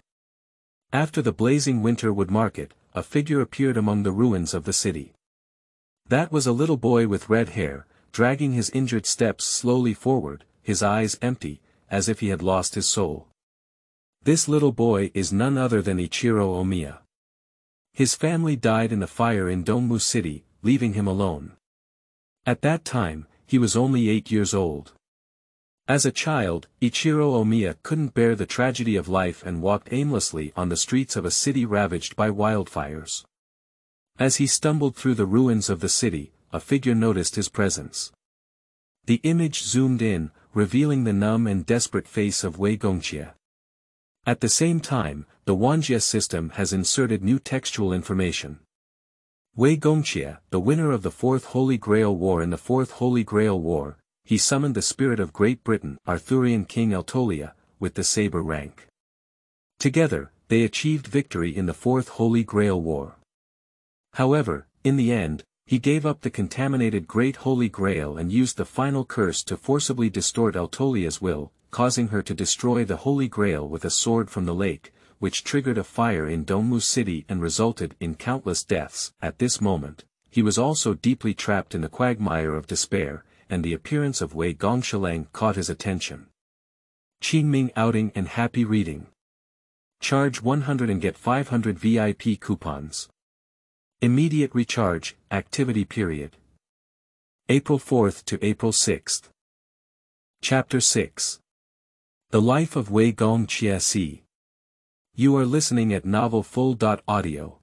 After the blazing Winterwood Market, a figure appeared among the ruins of the city. That was a little boy with red hair, dragging his injured steps slowly forward, his eyes empty, as if he had lost his soul. This little boy is none other than Ichiro Omiya. His family died in the fire in Dongmu City, leaving him alone. At that time, he was only 8 years old. As a child, Ichiro Omiya couldn't bear the tragedy of life and walked aimlessly on the streets of a city ravaged by wildfires. As he stumbled through the ruins of the city, a figure noticed his presence. The image zoomed in, revealing the numb and desperate face of Wei Gongxie. At the same time, the Wanjie system has inserted new textual information. Wei Gongxie, the winner of the Fourth Holy Grail War. In the Fourth Holy Grail War, he summoned the spirit of Great Britain, Arthurian King Altolia, with the saber rank. Together, they achieved victory in the Fourth Holy Grail War. However, in the end, he gave up the contaminated Great Holy Grail and used the final curse to forcibly distort Altolia's will, causing her to destroy the Holy Grail with a sword from the lake, which triggered a fire in Dongmu City and resulted in countless deaths. At this moment, he was also deeply trapped in the quagmire of despair, and the appearance of Wei Gongshilang caught his attention. Qingming outing and happy reading. Charge 100 and get 500 VIP coupons. Immediate recharge, activity period. April 4th to April 6th. Chapter 6. The Life of Wei Gong Qianshouzhu. You are listening at novelfull.audio.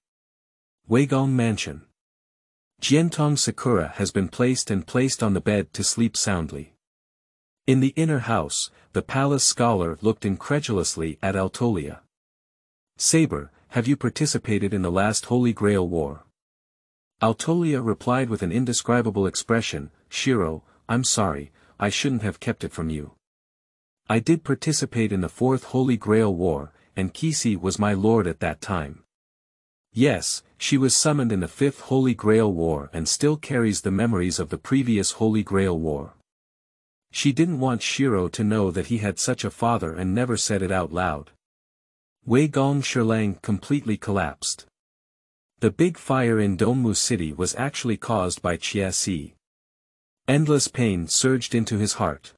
Wei Gong Mansion. Jian Tongying Sakura has been placed on the bed to sleep soundly. In the inner house, the palace scholar looked incredulously at Altolia. Saber, have you participated in the last Holy Grail War? Altolia replied with an indescribable expression, Shiro, I'm sorry, I shouldn't have kept it from you. I did participate in the Fourth Holy Grail War, and Kisi was my lord at that time. Yes, she was summoned in the Fifth Holy Grail War and still carries the memories of the previous Holy Grail War. She didn't want Shiro to know that he had such a father and never said it out loud. Wei Gongshilang completely collapsed. The big fire in Dongmu City was actually caused by Qianshouzhu. Endless pain surged into his heart.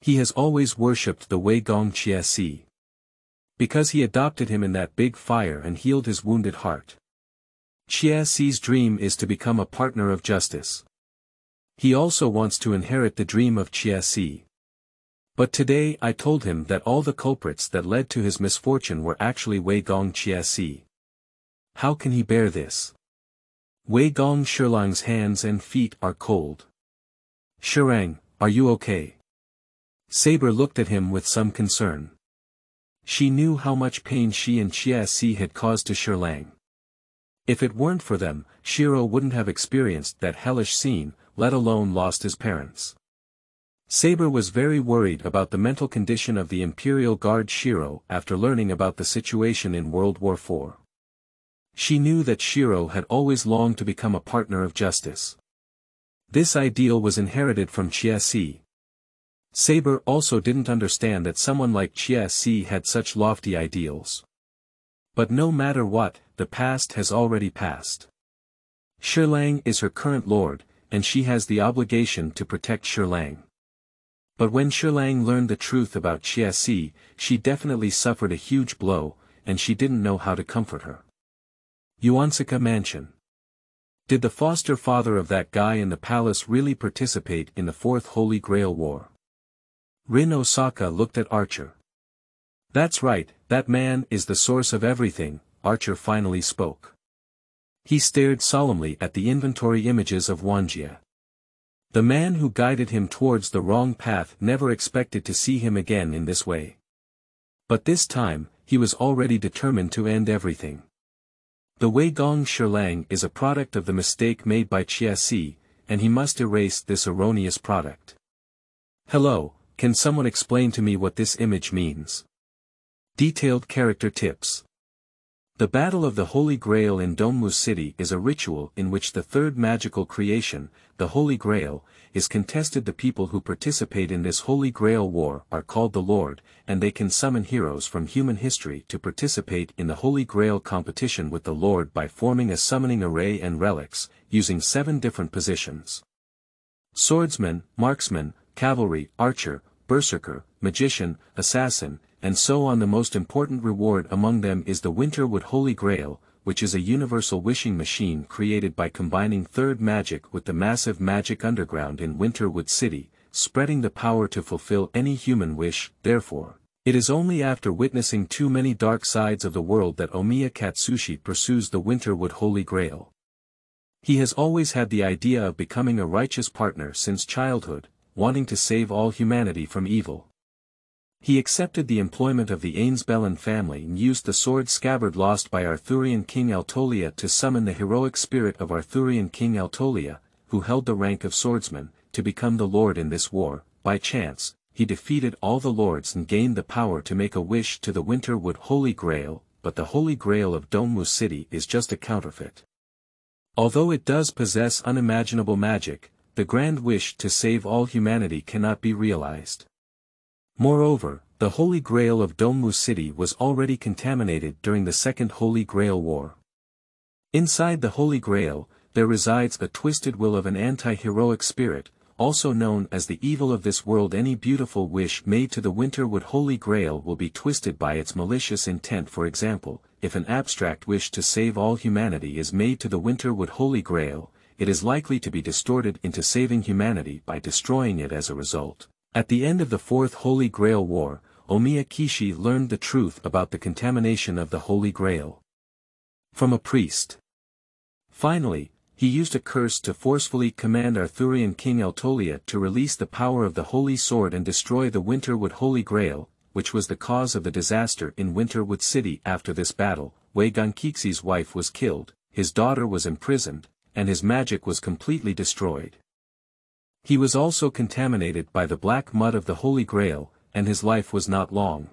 He has always worshipped the Wei Gong Qianshouzhu. Because he adopted him in that big fire and healed his wounded heart. Qianshu's dream is to become a partner of justice. He also wants to inherit the dream of Qianshouzhu. But today I told him that all the culprits that led to his misfortune were actually Wei Gong Qianshouzhu. How can he bear this? Wei Gongshilang's hands and feet are cold. Shirang, are you okay? Saber looked at him with some concern. She knew how much pain she and Qianshouzhu had caused to Shirlang. If it weren't for them, Shiro wouldn't have experienced that hellish scene, let alone lost his parents. Saber was very worried about the mental condition of the Imperial Guard Shiro after learning about the situation in World War IV. She knew that Shiro had always longed to become a partner of justice. This ideal was inherited from Qianshouzhu. Saber also didn't understand that someone like Qianshouzhu had such lofty ideals. But no matter what, the past has already passed. Shirlang is her current lord, and she has the obligation to protect Shirlang. But when Shirlang learned the truth about Qianshouzhu, she definitely suffered a huge blow, and she didn't know how to comfort her. Yuansaka Mansion. Did the foster father of that guy in the palace really participate in the Fourth Holy Grail War? Rin Osaka looked at Archer. That's right, that man is the source of everything, Archer finally spoke. He stared solemnly at the inventory images of Wanjie. The man who guided him towards the wrong path never expected to see him again in this way. But this time, he was already determined to end everything. The Wei Gong Shirlang is a product of the mistake made by Qianshouzhu, and he must erase this erroneous product. Hello, can someone explain to me what this image means? Detailed character tips. The Battle of the Holy Grail in Dongmu City is a ritual in which the third magical creation, the Holy Grail, is contested. The people who participate in this Holy Grail War are called the Lord, and they can summon heroes from human history to participate in the Holy Grail competition with the Lord by forming a summoning array and relics, using 7 different positions. Swordsman, marksman, cavalry, archer, berserker, magician, assassin, and so on. The most important reward among them is the Winterwood Holy Grail, which is a universal wishing machine created by combining third magic with the massive magic underground in Winterwood City, spreading the power to fulfill any human wish. Therefore, it is only after witnessing too many dark sides of the world that Omiya Katsushi pursues the Winterwood Holy Grail. He has always had the idea of becoming a righteous partner since childhood, wanting to save all humanity from evil. He accepted the employment of the Ainsbellen family and used the sword scabbard lost by Arthurian King Altolia to summon the heroic spirit of Arthurian King Altolia, who held the rank of swordsman, to become the lord in this war. By chance, he defeated all the lords and gained the power to make a wish to the Winterwood Holy Grail, but the Holy Grail of Dongmu City is just a counterfeit. Although it does possess unimaginable magic, the grand wish to save all humanity cannot be realized. Moreover, the Holy Grail of Dongmu City was already contaminated during the Second Holy Grail War. Inside the Holy Grail, there resides a twisted will of an anti-heroic spirit, also known as the evil of this world. Any beautiful wish made to the Winterwood Holy Grail will be twisted by its malicious intent. For example, if an abstract wish to save all humanity is made to the Winterwood Holy Grail, it is likely to be distorted into saving humanity by destroying it as a result. At the end of the Fourth Holy Grail War, Omiya Kishi learned the truth about the contamination of the Holy Grail from a priest. Finally, he used a curse to forcefully command Arthurian King Altolia to release the power of the Holy Sword and destroy the Winterwood Holy Grail, which was the cause of the disaster in Winterwood City. After this battle, Wei Gong's wife was killed, his daughter was imprisoned, and his magic was completely destroyed. He was also contaminated by the black mud of the Holy Grail, and his life was not long.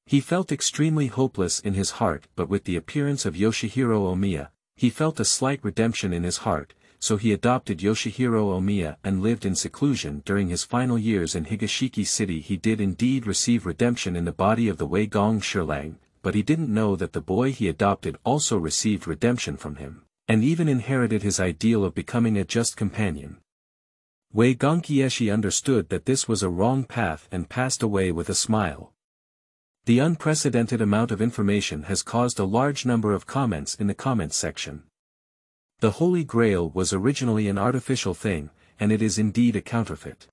He felt extremely hopeless in his heart, but with the appearance of Yoshihiro Omiya, he felt a slight redemption in his heart, so he adopted Yoshihiro Omiya and lived in seclusion during his final years in Higashiki City. He did indeed receive redemption in the body of the Wei Gong Shilang, but he didn't know that the boy he adopted also received redemption from him, and even inherited his ideal of becoming a just companion. Wei Gongkieshi understood that this was a wrong path and passed away with a smile. The unprecedented amount of information has caused a large number of comments in the comments section. The Holy Grail was originally an artificial thing, and it is indeed a counterfeit.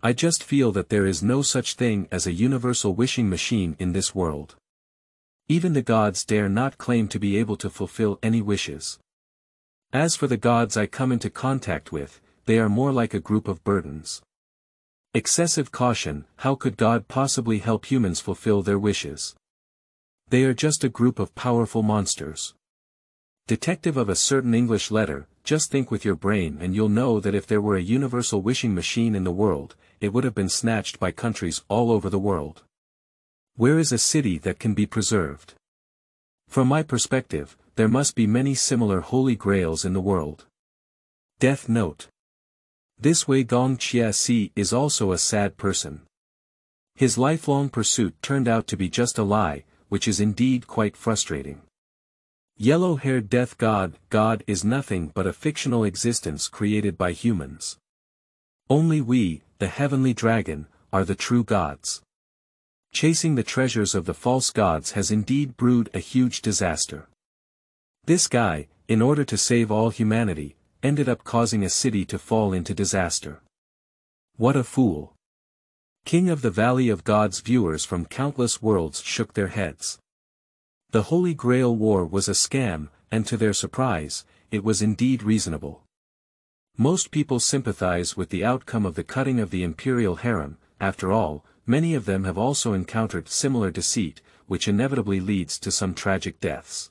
I just feel that there is no such thing as a universal wishing machine in this world. Even the gods dare not claim to be able to fulfill any wishes. As for the gods I come into contact with, they are more like a group of burdens. Excessive caution, how could God possibly help humans fulfill their wishes? They are just a group of powerful monsters. Detective of a certain English letter, just think with your brain and you'll know that if there were a universal wishing machine in the world, it would have been snatched by countries all over the world. Where is a city that can be preserved? From my perspective, there must be many similar holy grails in the world. Death Note. This Wei Gong Qianshouzhu is also a sad person. His lifelong pursuit turned out to be just a lie, which is indeed quite frustrating. Yellow-haired death god, God is nothing but a fictional existence created by humans. Only we, the heavenly dragon, are the true gods. Chasing the treasures of the false gods has indeed brewed a huge disaster. This guy, in order to save all humanity, ended up causing a city to fall into disaster. What a fool. King of the Valley of Gods viewers from countless worlds shook their heads. The Holy Grail War was a scam, and to their surprise, it was indeed reasonable. Most people sympathize with the outcome of the cutting of the imperial harem. After all, many of them have also encountered similar deceit, which inevitably leads to some tragic deaths.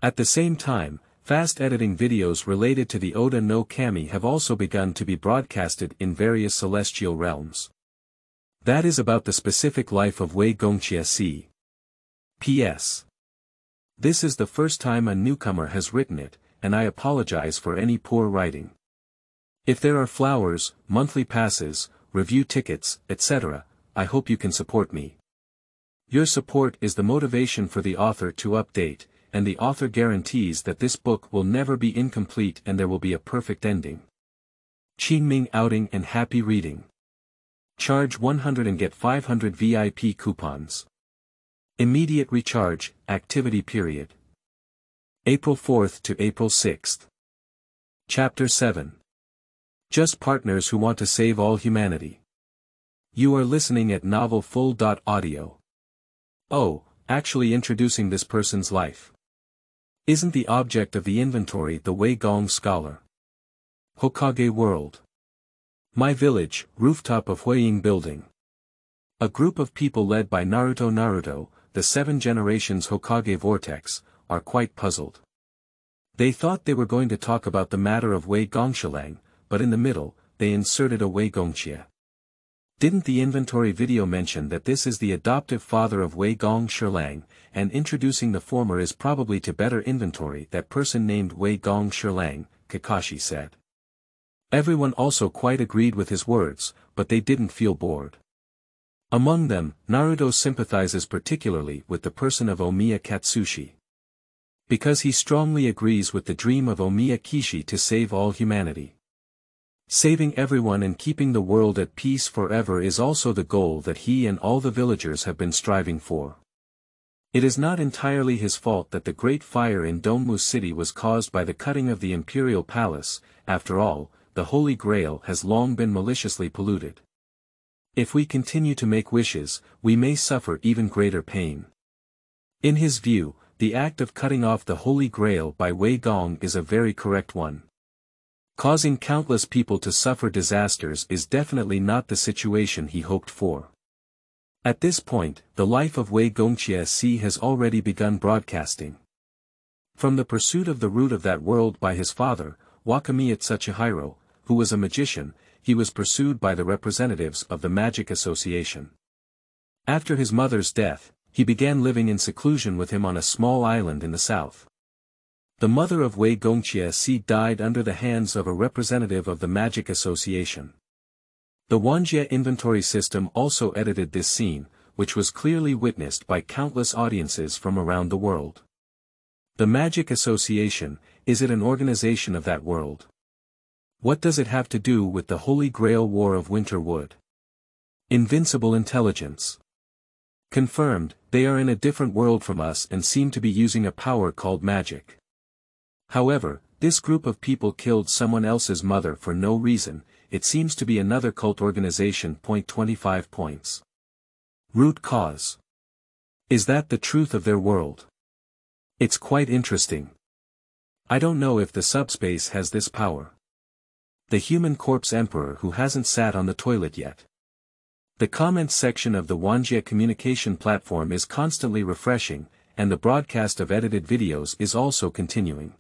At the same time, fast editing videos related to the Oda no Kami have also begun to be broadcasted in various celestial realms. That is about the specific life of Wei Gong Qianshouzhu. P.S. This is the first time a newcomer has written it, and I apologize for any poor writing. If there are flowers, monthly passes, review tickets, etc., I hope you can support me. Your support is the motivation for the author to update, and the author guarantees that this book will never be incomplete and there will be a perfect ending. Qingming outing and happy reading. Charge 100 and get 500 VIP coupons. Immediate recharge, activity period. April 4th to April 6th. Chapter 7. Just partners who want to save all humanity. You are listening at novelfull.audio. Oh, actually introducing this person's life. Isn't the object of the inventory the Wei Gong scholar? Hokage World. My village, rooftop of Huiying building. A group of people led by Naruto, the 7 generations Hokage vortex, are quite puzzled. They thought they were going to talk about the matter of Wei Gongshilang, but in the middle, they inserted a Wei Gongxia. Didn't the inventory video mention that this is the adoptive father of Wei Gongshilang, and introducing the former is probably to better inventory that person named Wei Gongshilang, Kakashi said. Everyone also quite agreed with his words, but they didn't feel bored. Among them, Naruto sympathizes particularly with the person of Omiya Katsushi. Because he strongly agrees with the dream of Omiya Kishi to save all humanity. Saving everyone and keeping the world at peace forever is also the goal that he and all the villagers have been striving for. It is not entirely his fault that the great fire in Dongmu City was caused by the cutting of the imperial palace. After all, the Holy Grail has long been maliciously polluted. If we continue to make wishes, we may suffer even greater pain. In his view, the act of cutting off the Holy Grail by Wei Gong is a very correct one. Causing countless people to suffer disasters is definitely not the situation he hoped for. At this point, the life of Wei Gongqiasi has already begun broadcasting. From the pursuit of the root of that world by his father, Wakamiya Tsuchihiro, who was a magician, he was pursued by the representatives of the Magic Association. After his mother's death, he began living in seclusion with him on a small island in the south. The mother of Wei Gongqiasi died under the hands of a representative of the Magic Association. The Wanjie inventory system also edited this scene, which was clearly witnessed by countless audiences from around the world. The Magic Association, is it an organization of that world? What does it have to do with the Holy Grail War of Winterwood? Invincible intelligence. Confirmed, they are in a different world from us and seem to be using a power called magic. However, this group of people killed someone else's mother for no reason. It seems to be another cult organization. 25 points. Root cause. Is that the truth of their world? It's quite interesting. I don't know if the subspace has this power. The human corpse emperor who hasn't sat on the toilet yet. The comments section of the Wanjie communication platform is constantly refreshing, and the broadcast of edited videos is also continuing.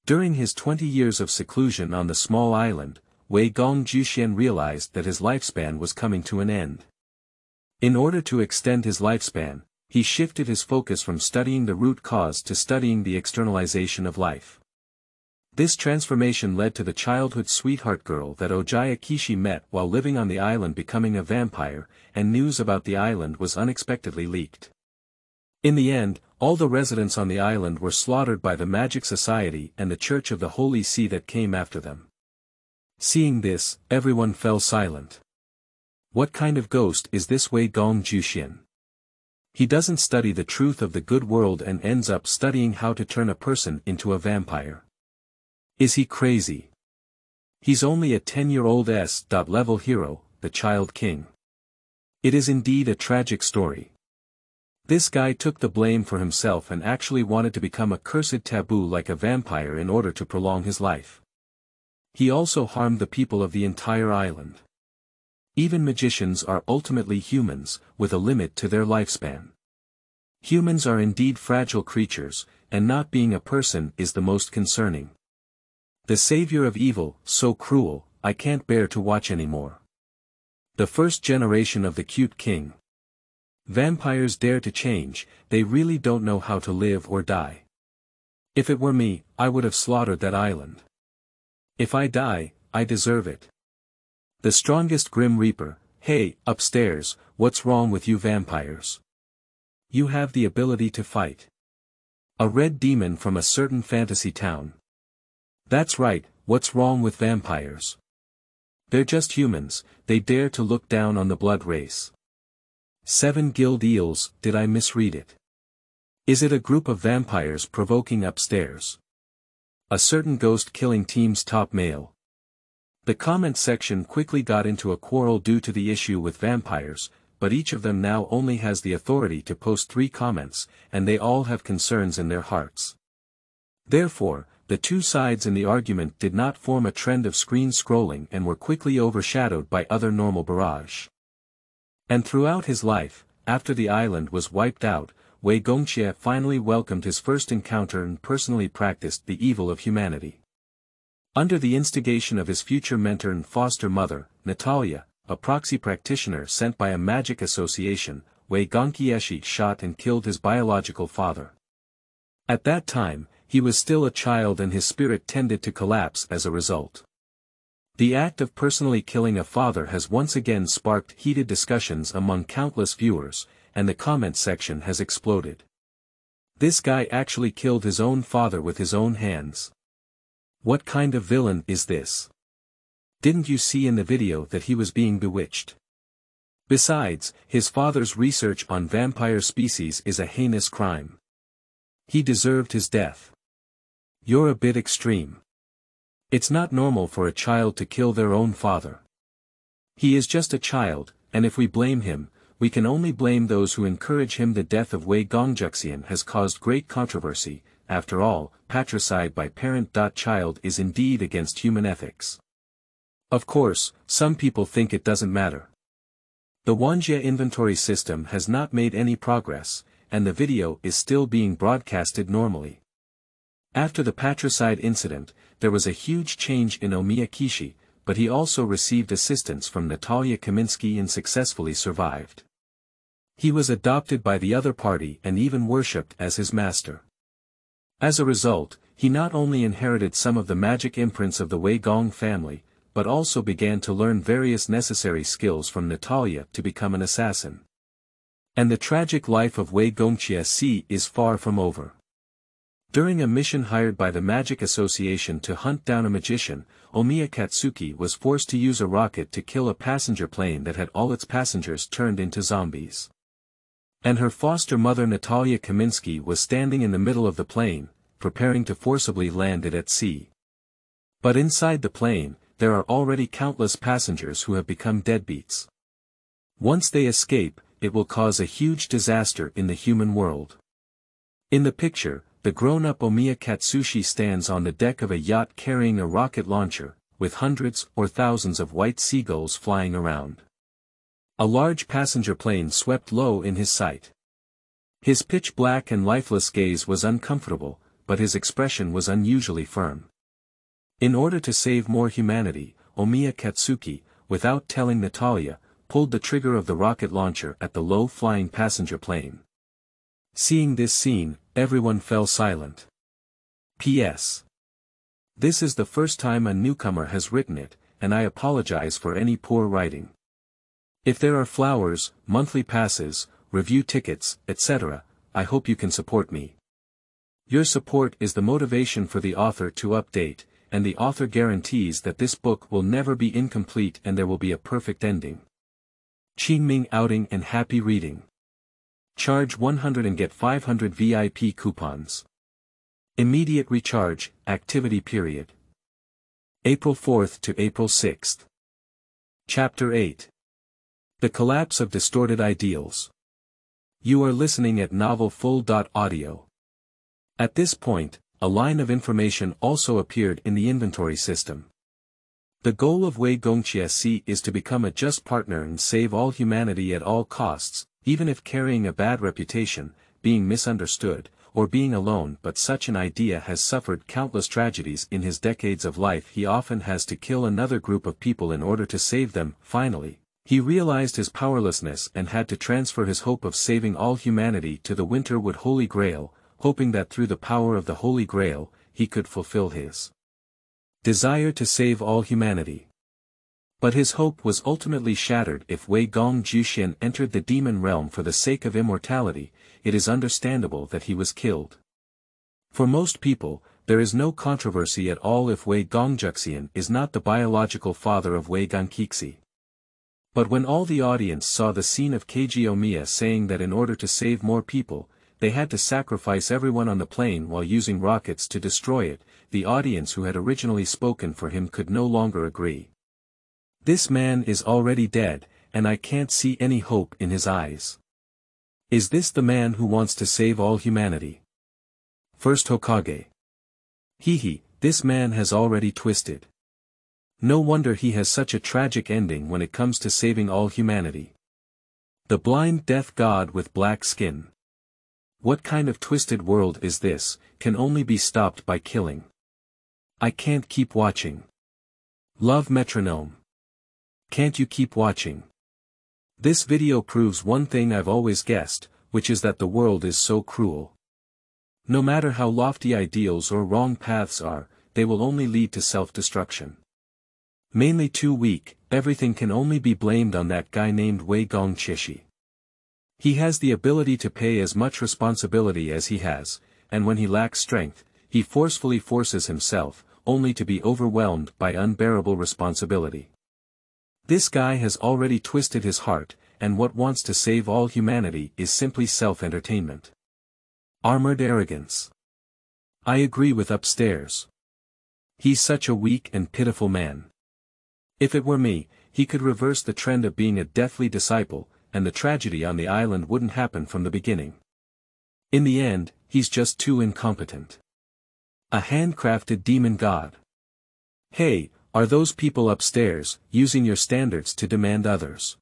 During his 20 years of seclusion on the small island, Wei Gong Juxian realized that his lifespan was coming to an end. In order to extend his lifespan, he shifted his focus from studying the root cause to studying the externalization of life. This transformation led to the childhood sweetheart girl that Ojaya Kishi met while living on the island becoming a vampire, and news about the island was unexpectedly leaked. In the end, all the residents on the island were slaughtered by the Magic Society and the Church of the Holy See that came after them. Seeing this, everyone fell silent. What kind of ghost is this Wei Gong Juxian? He doesn't study the truth of the good world and ends up studying how to turn a person into a vampire. Is he crazy? He's only a 10-year-old S-level hero, the Child King. It is indeed a tragic story. This guy took the blame for himself and actually wanted to become a cursed taboo like a vampire in order to prolong his life. He also harmed the people of the entire island. Even magicians are ultimately humans, with a limit to their lifespan. Humans are indeed fragile creatures, and not being a person is the most concerning. The savior of evil, so cruel, I can't bear to watch anymore. The first generation of the cute king. Vampires dare to change, they really don't know how to live or die. If it were me, I would have slaughtered that island. If I die, I deserve it. The strongest Grim Reaper, hey, upstairs, what's wrong with you vampires? You have the ability to fight. A red demon from a certain fantasy town. That's right, what's wrong with vampires? They're just humans, they dare to look down on the blood race. 7 guild eels, did I misread it? Is it a group of vampires provoking upstairs? A certain ghost-killing team's top male. The comment section quickly got into a quarrel due to the issue with vampires, but each of them now only has the authority to post 3 comments, and they all have concerns in their hearts. Therefore, the two sides in the argument did not form a trend of screen scrolling and were quickly overshadowed by other normal barrage. And throughout his life, after the island was wiped out, Wei Gongxie finally welcomed his first encounter and personally practiced the evil of humanity. Under the instigation of his future mentor and foster mother, Natalia, a proxy practitioner sent by a magic association, Wei Gongqieshi shot and killed his biological father. At that time, he was still a child and his spirit tended to collapse as a result. The act of personally killing a father has once again sparked heated discussions among countless viewers, and the comment section has exploded. This guy actually killed his own father with his own hands. What kind of villain is this? Didn't you see in the video that he was being bewitched? Besides, his father's research on vampire species is a heinous crime. He deserved his death. You're a bit extreme. It's not normal for a child to kill their own father. He is just a child, and if we blame him, we can only blame those who encourage him. The death of Wei Gong has caused great controversy. After all, patricide by parent-child is indeed against human ethics. Of course, some people think it doesn't matter. The Wanjie inventory system has not made any progress, and the video is still being broadcasted normally. After the patricide incident, there was a huge change in Omiya Kishi, but he also received assistance from Natalia Kaminsky and successfully survived. He was adopted by the other party and even worshipped as his master. As a result, he not only inherited some of the magic imprints of the Wei Gong family, but also began to learn various necessary skills from Natalia to become an assassin. And the tragic life of Wei Gong is far from over. During a mission hired by the Magic Association to hunt down a magician, Omiya Katsuki was forced to use a rocket to kill a passenger plane that had all its passengers turned into zombies. And her foster mother Natalia Kaminsky was standing in the middle of the plane, preparing to forcibly land it at sea. But inside the plane, there are already countless passengers who have become deadbeats. Once they escape, it will cause a huge disaster in the human world. In the picture, the grown-up Omiya Katsushi stands on the deck of a yacht carrying a rocket launcher, with hundreds or thousands of white seagulls flying around. A large passenger plane swept low in his sight. His pitch-black and lifeless gaze was uncomfortable, but his expression was unusually firm. In order to save more humanity, Omiya Katsuki, without telling Natalia, pulled the trigger of the rocket launcher at the low-flying passenger plane. Seeing this scene, everyone fell silent. P.S. This is the first time a newcomer has written it, and I apologize for any poor writing. If there are flowers, monthly passes, review tickets, etc., I hope you can support me. Your support is the motivation for the author to update, and the author guarantees that this book will never be incomplete and there will be a perfect ending. Qingming outing and happy reading. Charge 100 and get 500 VIP coupons. Immediate recharge, activity period. April 4th to April 6th. Chapter 8. The Collapse of Distorted Ideals. You are listening at novelfull.audio. At this point, a line of information also appeared in the inventory system. The goal of Wei Gong is to become a just partner and save all humanity at all costs, even if carrying a bad reputation, being misunderstood, or being alone. But such an idea has suffered countless tragedies in his decades of life. He often has to kill another group of people in order to save them. Finally, he realized his powerlessness and had to transfer his hope of saving all humanity to the Winterwood Holy Grail, hoping that through the power of the Holy Grail, he could fulfill his desire to save all humanity. But his hope was ultimately shattered. If Wei Gong entered the demon realm for the sake of immortality, it is understandable that he was killed. For most people, there is no controversy at all if Wei Gong is not the biological father of Wei Gong. But when all the audience saw the scene of Keiji Omiya saying that in order to save more people, they had to sacrifice everyone on the plane while using rockets to destroy it, the audience who had originally spoken for him could no longer agree. This man is already dead, and I can't see any hope in his eyes. Is this the man who wants to save all humanity? First Hokage. This man has already twisted. No wonder he has such a tragic ending when it comes to saving all humanity. The blind death god with black skin. What kind of twisted world is this? Can only be stopped by killing. I can't keep watching. Love metronome. Can't you keep watching? This video proves one thing I've always guessed, which is that the world is so cruel. No matter how lofty ideals or wrong paths are, they will only lead to self-destruction. Mainly too weak, everything can only be blamed on that guy named Wei Gong. He has the ability to pay as much responsibility as he has, and when he lacks strength, he forcefully forces himself, only to be overwhelmed by unbearable responsibility. This guy has already twisted his heart, and what wants to save all humanity is simply self-entertainment. Armored arrogance. I agree with upstairs. He's such a weak and pitiful man. If it were me, he could reverse the trend of being a deathly disciple, and the tragedy on the island wouldn't happen from the beginning. In the end, he's just too incompetent. A handcrafted demon god. Hey, are those people upstairs, using your standards to demand others?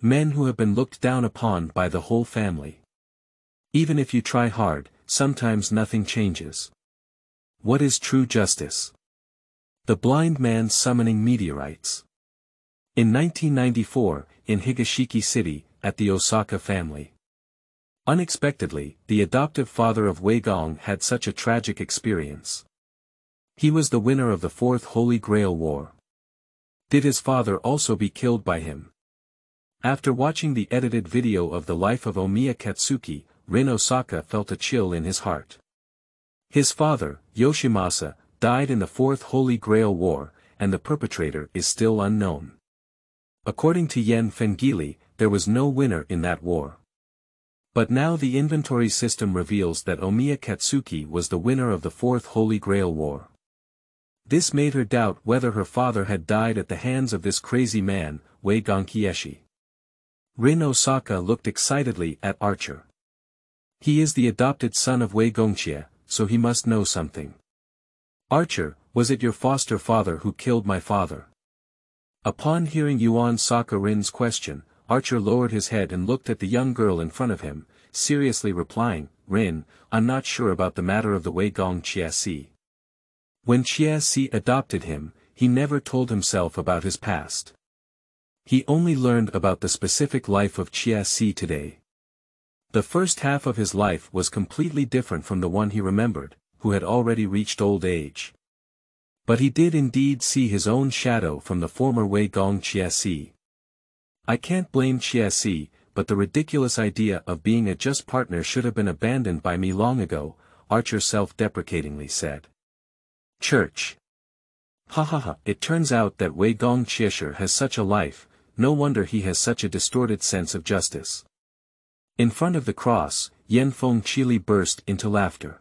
Men who have been looked down upon by the whole family. Even if you try hard, sometimes nothing changes. What is true justice? The blind man summoning meteorites. In 1994, in Higashiki City, at the Osaka family. Unexpectedly, the adoptive father of Wei Gong had such a tragic experience. He was the winner of the Fourth Holy Grail War. Did his father also be killed by him? After watching the edited video of the life of Omiya Katsuki, Rin Osaka felt a chill in his heart. His father, Yoshimasa, died in the Fourth Holy Grail War, and the perpetrator is still unknown. According to Yen Fengili, there was no winner in that war. But now the inventory system reveals that Omiya Katsuki was the winner of the Fourth Holy Grail War. This made her doubt whether her father had died at the hands of this crazy man, Wei Gong. Rin Osaka looked excitedly at Archer. He is the adopted son of Wei Gong, so he must know something. Archer, was it your foster father who killed my father? Upon hearing Yuan Saka Rin's question, Archer lowered his head and looked at the young girl in front of him, seriously replying, Rin, I'm not sure about the matter of the Wei Gong Qianshouzhu. When Qianshouzhu adopted him, he never told himself about his past. He only learned about the specific life of Qianshouzhu today. The first half of his life was completely different from the one he remembered, who had already reached old age. But he did indeed see his own shadow from the former Wei Gong Qianshouzhu. I can't blame Qianshouzhu, but the ridiculous idea of being a just partner should have been abandoned by me long ago, Archer self-deprecatingly said. Church. Ha ha ha, it turns out that Wei Gong Qianshouzhu has such a life, no wonder he has such a distorted sense of justice. In front of the cross, Yen Feng Chili burst into laughter.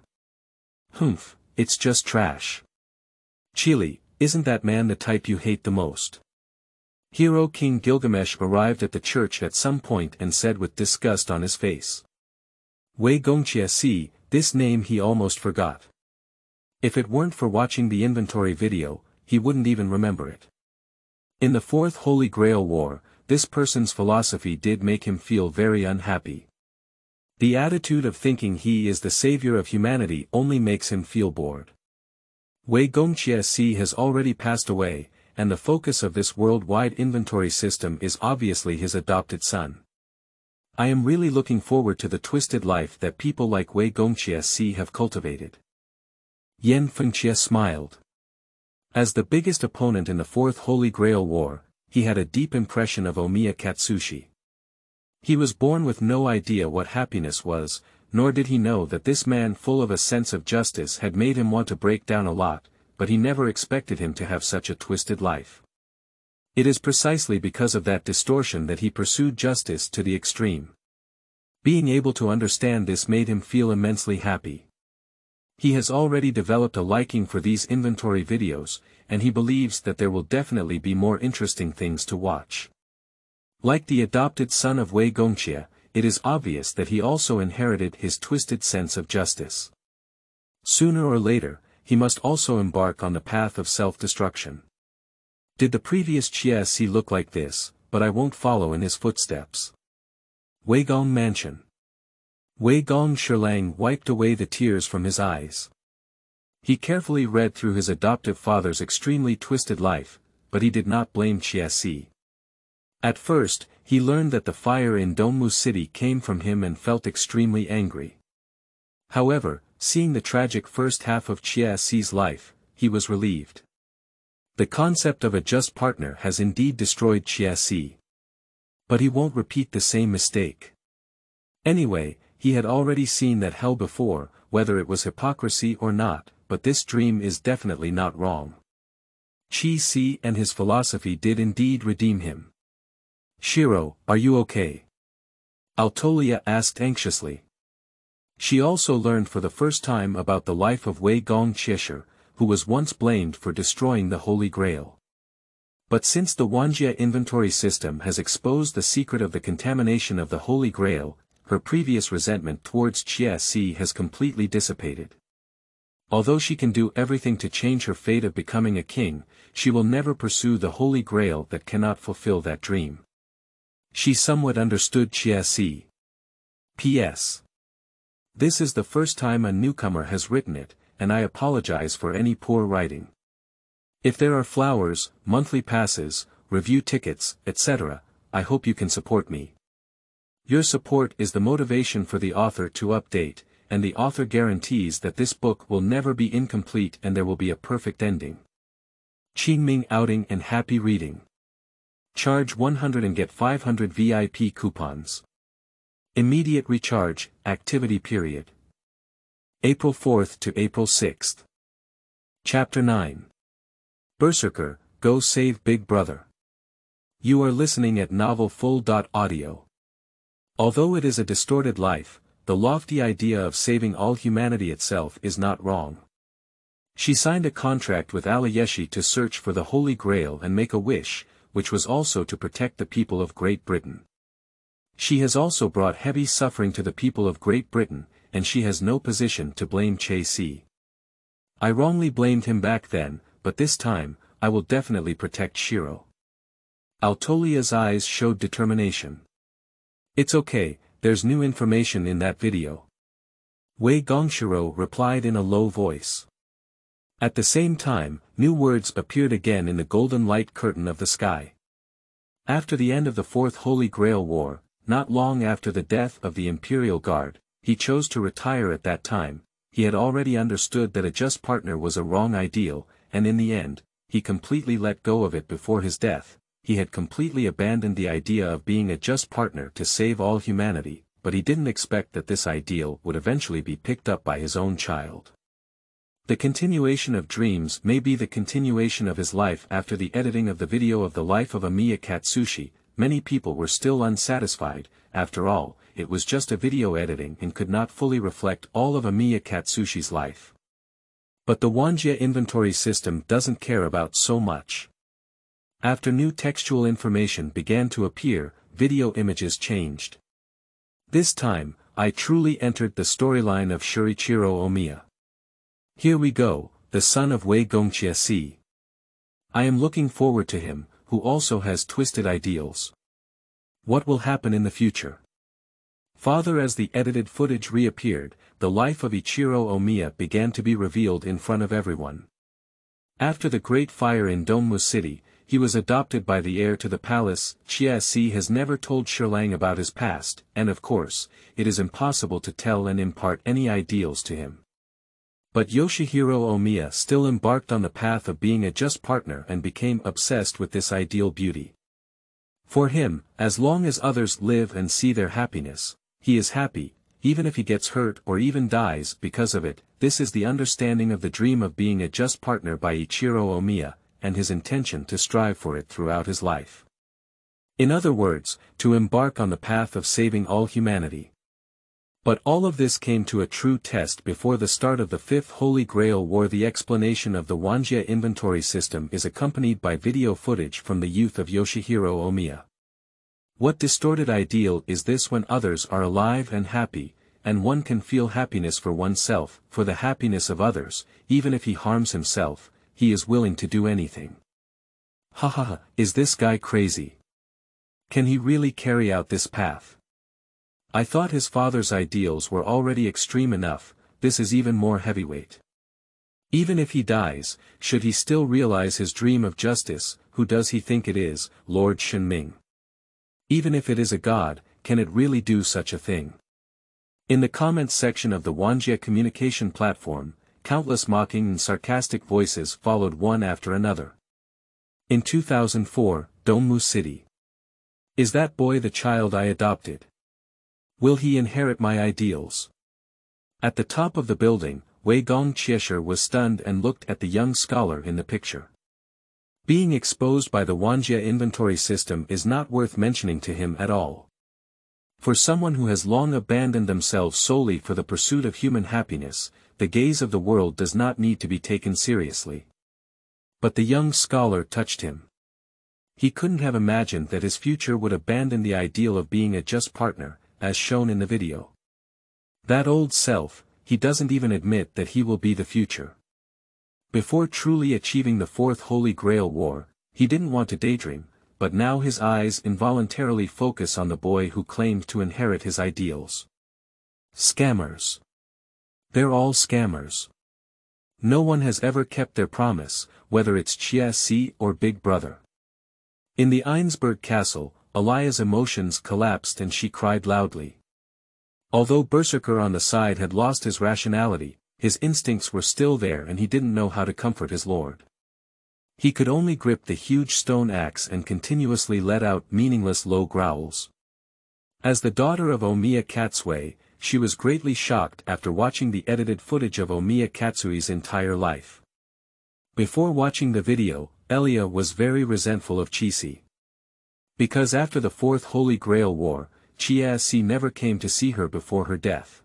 Humph, it's just trash. Chili, isn't that man the type you hate the most? Hero King Gilgamesh arrived at the church at some point and said with disgust on his face. Wei Gong Qianshouzhu, this name he almost forgot. If it weren't for watching the inventory video, he wouldn't even remember it. In the Fourth Holy Grail War, this person's philosophy did make him feel very unhappy. The attitude of thinking he is the savior of humanity only makes him feel bored. Wei Gong Qianshouzhu has already passed away, and the focus of this worldwide inventory system is obviously his adopted son. I am really looking forward to the twisted life that people like Wei Gong Qianshouzhu have cultivated. Yen Fengqie smiled. As the biggest opponent in the Fourth Holy Grail War, he had a deep impression of Omiya Katsuki. He was born with no idea what happiness was, nor did he know that this man full of a sense of justice had made him want to break down a lot, but he never expected him to have such a twisted life. It is precisely because of that distortion that he pursued justice to the extreme. Being able to understand this made him feel immensely happy. He has already developed a liking for these inventory videos, and he believes that there will definitely be more interesting things to watch. Like the adopted son of Wei Gongxie, it is obvious that he also inherited his twisted sense of justice. Sooner or later, he must also embark on the path of self-destruction. Did the previous Qianshouzhu look like this, but I won't follow in his footsteps. Wei Gong Mansion. Wei Gongshilang wiped away the tears from his eyes. He carefully read through his adoptive father's extremely twisted life, but he did not blame Qianshouzhu. At first, he learned that the fire in Dongmu City came from him and felt extremely angry. However, seeing the tragic first half of Qianshu's life, he was relieved. The concept of a just partner has indeed destroyed Qianshu. But he won't repeat the same mistake. Anyway, he had already seen that hell before, whether it was hypocrisy or not, but this dream is definitely not wrong. Qianshu and his philosophy did indeed redeem him. Shiro, are you okay? Altolia asked anxiously. She also learned for the first time about the life of Wei Gong, who was once blamed for destroying the Holy Grail. But since the Wanjie inventory system has exposed the secret of the contamination of the Holy Grail, her previous resentment towards Xie has completely dissipated. Although she can do everything to change her fate of becoming a king, she will never pursue the Holy Grail that cannot fulfill that dream. She somewhat understood Xie. P.S. This is the first time a newcomer has written it, and I apologize for any poor writing. If there are flowers, monthly passes, review tickets, etc., I hope you can support me. Your support is the motivation for the author to update, and the author guarantees that this book will never be incomplete and there will be a perfect ending. Qingming outing and happy reading. Charge 100 and get 500 VIP coupons. Immediate recharge, activity period. April 4th to April 6th. Chapter 9. Berserker, Go Save Big Brother. You are listening at novelfull.audio. Although it is a distorted life, the lofty idea of saving all humanity itself is not wrong. She signed a contract with Alayeshi to search for the Holy Grail and make a wish, which was also to protect the people of Great Britain. She has also brought heavy suffering to the people of Great Britain, and she has no position to blame Che. I wrongly blamed him back then, but this time, I will definitely protect Shiro. Altolia's eyes showed determination. It's okay, there's new information in that video. Wei Gong replied in a low voice. At the same time, new words appeared again in the golden light curtain of the sky. After the end of the Fourth Holy Grail War, not long after the death of the Imperial Guard, he chose to retire at that time. He had already understood that a just partner was a wrong ideal, and in the end, he completely let go of it before his death. He had completely abandoned the idea of being a just partner to save all humanity, but he didn't expect that this ideal would eventually be picked up by his own child. The continuation of dreams may be the continuation of his life. After the editing of the video of the life of Amiya Katsushi, many people were still unsatisfied. After all, it was just a video editing and could not fully reflect all of Amiya Katsushi's life. But the Wanjie inventory system doesn't care about so much. After new textual information began to appear, video images changed. This time, I truly entered the storyline of Shurichiro Omiya. Here we go, the son of Wei Gong. I am looking forward to him, who also has twisted ideals. What will happen in the future? Father. As the edited footage reappeared, the life of Ichiro Omiya began to be revealed in front of everyone. After the Great Fire in Dongmu City, he was adopted by the heir to the palace. Xie has never told Shirlang about his past, and of course, it is impossible to tell and impart any ideals to him. But Yoshihiro Omiya still embarked on the path of being a just partner and became obsessed with this ideal beauty. For him, as long as others live and see their happiness, he is happy, even if he gets hurt or even dies because of it. This is the understanding of the dream of being a just partner by Ichiro Omiya, and his intention to strive for it throughout his life. In other words, to embark on the path of saving all humanity. But all of this came to a true test before the start of the Fifth Holy Grail War. The explanation of the Wanjie inventory system is accompanied by video footage from the youth of Yoshihiro Omiya. What distorted ideal is this when others are alive and happy, and one can feel happiness for oneself, for the happiness of others, even if he harms himself, he is willing to do anything. Haha, is this guy crazy? Can he really carry out this path? I thought his father's ideals were already extreme enough, this is even more heavyweight. Even if he dies, should he still realize his dream of justice? Who does he think it is, Lord Shenming? Even if it is a god, can it really do such a thing? In the comments section of the Wanjie communication platform, countless mocking and sarcastic voices followed one after another. In 2004, Dongmu City. Is that boy the child I adopted? Will he inherit my ideals? At the top of the building, Wei Gong was stunned and looked at the young scholar in the picture. Being exposed by the Wanjie inventory system is not worth mentioning to him at all. For someone who has long abandoned themselves solely for the pursuit of human happiness, the gaze of the world does not need to be taken seriously. But the young scholar touched him. He couldn't have imagined that his future would abandon the ideal of being a just partner, as shown in the video. That old self, he doesn't even admit that he will be the future. Before truly achieving the Fourth Holy Grail War, he didn't want to daydream, but now his eyes involuntarily focus on the boy who claimed to inherit his ideals. Scammers. They're all scammers. No one has ever kept their promise, whether it's Chia-Si or Big Brother. In the Einsberg castle, Alia's emotions collapsed and she cried loudly. Although Berserker on the side had lost his rationality, his instincts were still there and he didn't know how to comfort his lord. He could only grip the huge stone axe and continuously let out meaningless low growls. As the daughter of Omiya Katsue, she was greatly shocked after watching the edited footage of Omiya Katsue's entire life. Before watching the video, Elia was very resentful of Chi-Si. Because after the Fourth Holy Grail War, Chia-Si never came to see her before her death.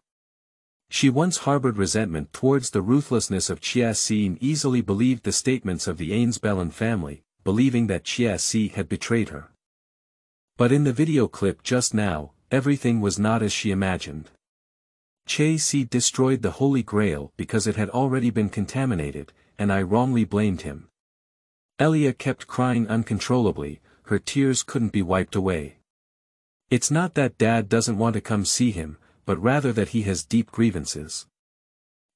She once harbored resentment towards the ruthlessness of Chia-Si and easily believed the statements of the Ainsbellen family, believing that Chia-Si had betrayed her. But in the video clip just now, everything was not as she imagined. Chia-Si destroyed the Holy Grail because it had already been contaminated, and I wrongly blamed him. Elia kept crying uncontrollably, her tears couldn't be wiped away. It's not that Dad doesn't want to come see him, but rather that he has deep grievances.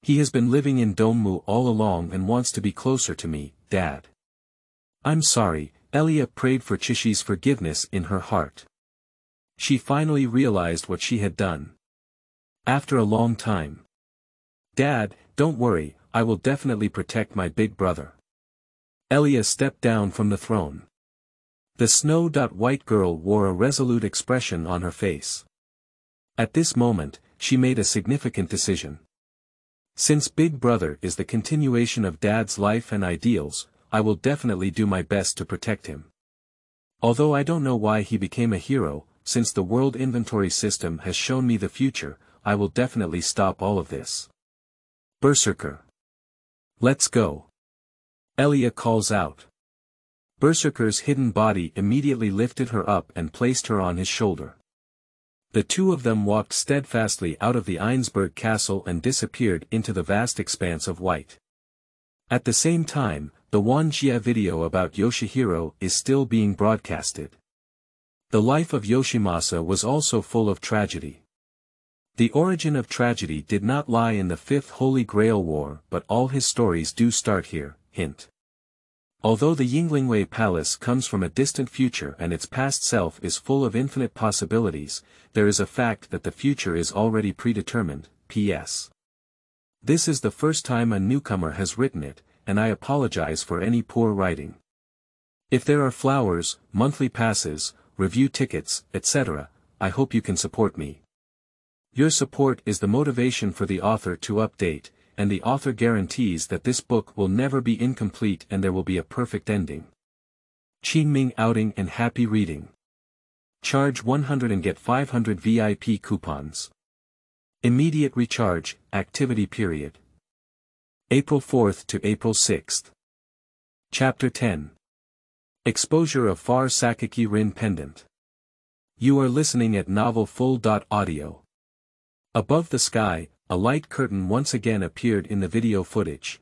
He has been living in Dongmu all along and wants to be closer to me, Dad. I'm sorry, Elia prayed for Chishi's forgiveness in her heart. She finally realized what she had done. After a long time. Dad, don't worry, I will definitely protect my big brother. Elia stepped down from the throne. The Snow-White girl wore a resolute expression on her face. At this moment, she made a significant decision. Since Big Brother is the continuation of Dad's life and ideals, I will definitely do my best to protect him. Although I don't know why he became a hero, since the world inventory system has shown me the future, I will definitely stop all of this. Berserker. Let's go. Elia calls out. Berserker's hidden body immediately lifted her up and placed her on his shoulder. The two of them walked steadfastly out of the Einsberg castle and disappeared into the vast expanse of white. At the same time, the Wanjie video about Yoshihiro is still being broadcasted. The life of Yoshimasa was also full of tragedy. The origin of tragedy did not lie in the Fifth Holy Grail War, but all his stories do start here, hint. Although the Yingling Guard Palace comes from a distant future and its past self is full of infinite possibilities, there is a fact that the future is already predetermined, P.S. This is the first time a newcomer has written it, and I apologize for any poor writing. If there are flowers, monthly passes, review tickets, etc., I hope you can support me. Your support is the motivation for the author to update, and the author guarantees that this book will never be incomplete and there will be a perfect ending. Qingming outing and happy reading. Charge 100 and get 500 VIP coupons. Immediate recharge, activity period. April 4th to April 6th. Chapter 10. Exposure of Far Sakaki Rin Pendant. You are listening at novelfull.audio. Above the sky, a light curtain once again appeared in the video footage.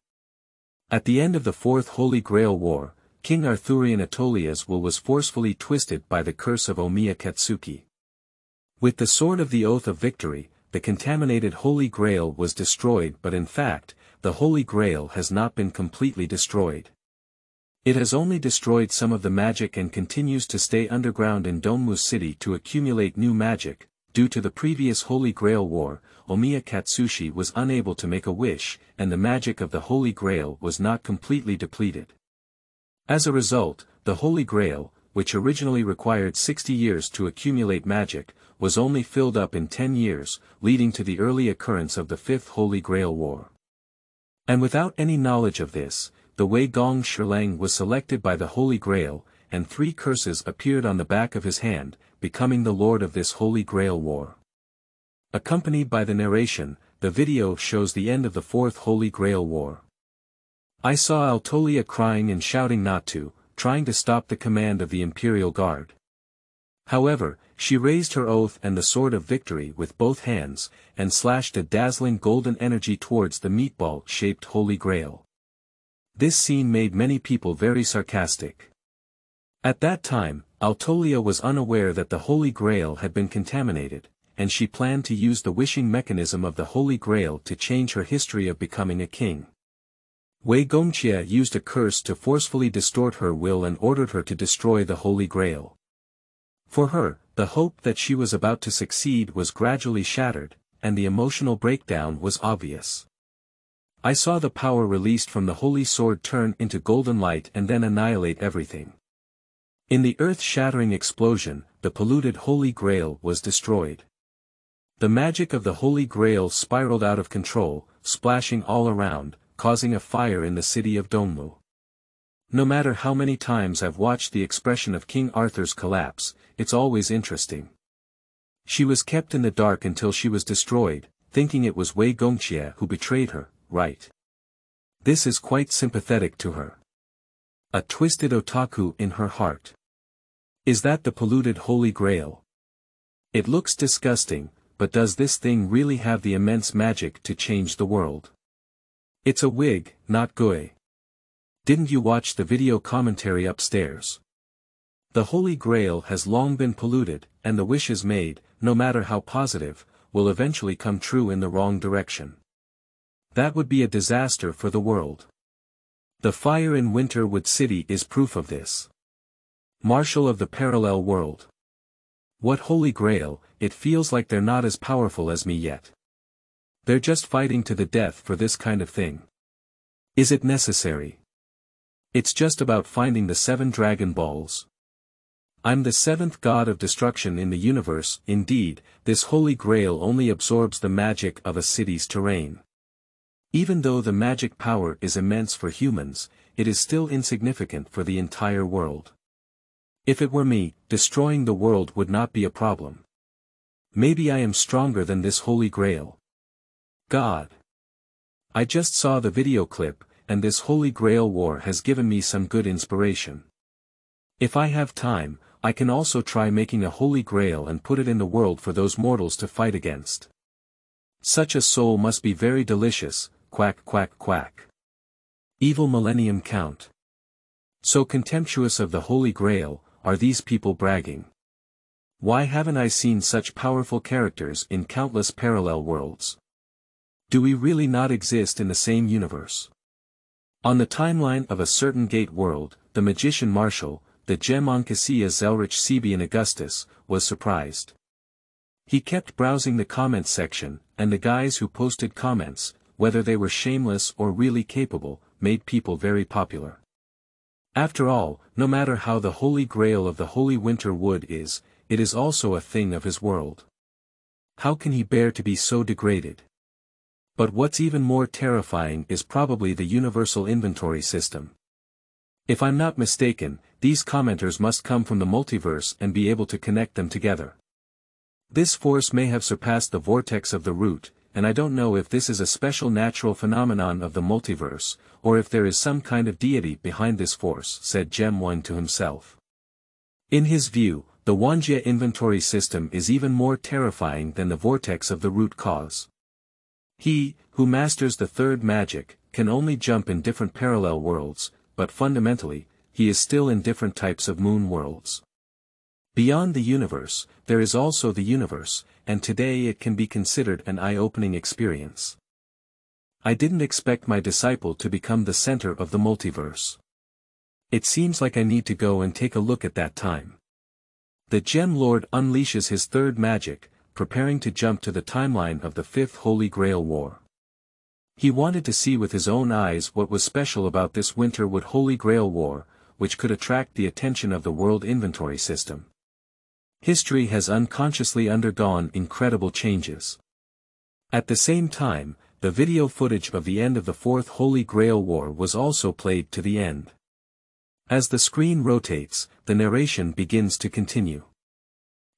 At the end of the Fourth Holy Grail War, King Arthurian Atolia's will was forcefully twisted by the curse of Omiya Katsuki. With the Sword of the Oath of Victory, the contaminated Holy Grail was destroyed, but in fact, the Holy Grail has not been completely destroyed. It has only destroyed some of the magic and continues to stay underground in Dongmu City to accumulate new magic. Due to the previous Holy Grail War, Omiya Katsushi was unable to make a wish, and the magic of the Holy Grail was not completely depleted. As a result, the Holy Grail, which originally required 60 years to accumulate magic, was only filled up in 10 years, leading to the early occurrence of the Fifth Holy Grail War. And without any knowledge of this, the Wei Gong Shilang was selected by the Holy Grail, and 3 curses appeared on the back of his hand, becoming the lord of this Holy Grail war. Accompanied by the narration, the video shows the end of the 4th Holy Grail war. I saw Altolia crying and shouting not to, trying to stop the command of the Imperial Guard. However, she raised her oath and the sword of victory with both hands, and slashed a dazzling golden energy towards the meatball-shaped Holy Grail. This scene made many people very sarcastic. At that time, Altolia was unaware that the Holy Grail had been contaminated, and she planned to use the wishing mechanism of the Holy Grail to change her history of becoming a king. Wei Gongxia used a curse to forcefully distort her will and ordered her to destroy the Holy Grail. For her, the hope that she was about to succeed was gradually shattered, and the emotional breakdown was obvious. I saw the power released from the Holy Sword turn into golden light and then annihilate everything. In the earth-shattering explosion, the polluted Holy Grail was destroyed. The magic of the Holy Grail spiraled out of control, splashing all around, causing a fire in the city of Dongmu. No matter how many times I've watched the expression of King Arthur's collapse, it's always interesting. She was kept in the dark until she was destroyed, thinking it was Wei Gongxia who betrayed her, right? This is quite sympathetic to her. A twisted otaku in her heart. Is that the polluted Holy Grail? It looks disgusting, but does this thing really have the immense magic to change the world? It's a wig, not Gui. Didn't you watch the video commentary upstairs? The Holy Grail has long been polluted, and the wishes made, no matter how positive, will eventually come true in the wrong direction. That would be a disaster for the world. The fire in Winterwood City is proof of this. Marshal of the Parallel World. What Holy Grail, it feels like they're not as powerful as me yet. They're just fighting to the death for this kind of thing. Is it necessary? It's just about finding the 7 Dragon Balls. I'm the 7th god of destruction in the universe. Indeed, this Holy Grail only absorbs the magic of a city's terrain. Even though the magic power is immense for humans, it is still insignificant for the entire world. If it were me, destroying the world would not be a problem. Maybe I am stronger than this Holy Grail. God. I just saw the video clip, and this Holy Grail war has given me some good inspiration. If I have time, I can also try making a Holy Grail and put it in the world for those mortals to fight against. Such a soul must be very delicious, quack quack quack. Evil Millennium Count. So contemptuous of the Holy Grail, are these people bragging? Why haven't I seen such powerful characters in countless parallel worlds? Do we really not exist in the same universe? On the timeline of a certain gate world, the magician Marshall, the Gemoncasia Zelrich Sebian Augustus, was surprised. He kept browsing the comments section, and the guys who posted comments, whether they were shameless or really capable, made people very popular. After all, no matter how the Holy Grail of the Holy Winter Wood is, it is also a thing of his world. How can he bear to be so degraded? But what's even more terrifying is probably the universal inventory system. If I'm not mistaken, these commenters must come from the multiverse and be able to connect them together. This force may have surpassed the vortex of the root, and I don't know if this is a special natural phenomenon of the multiverse, or if there is some kind of deity behind this force, said Gem 1 to himself. In his view, the Wanjia inventory system is even more terrifying than the vortex of the root cause. He, who masters the 3rd magic, can only jump in different parallel worlds, but fundamentally, he is still in different types of moon worlds. Beyond the universe, there is also the universe, and today it can be considered an eye-opening experience. I didn't expect my disciple to become the center of the multiverse. It seems like I need to go and take a look at that time. The Gem Lord unleashes his 3rd magic, preparing to jump to the timeline of the 5th Holy Grail War. He wanted to see with his own eyes what was special about this Winterwood Holy Grail War, which could attract the attention of the world inventory system. History has unconsciously undergone incredible changes. At the same time, the video footage of the end of the Fourth Holy Grail War was also played to the end. As the screen rotates, the narration begins to continue.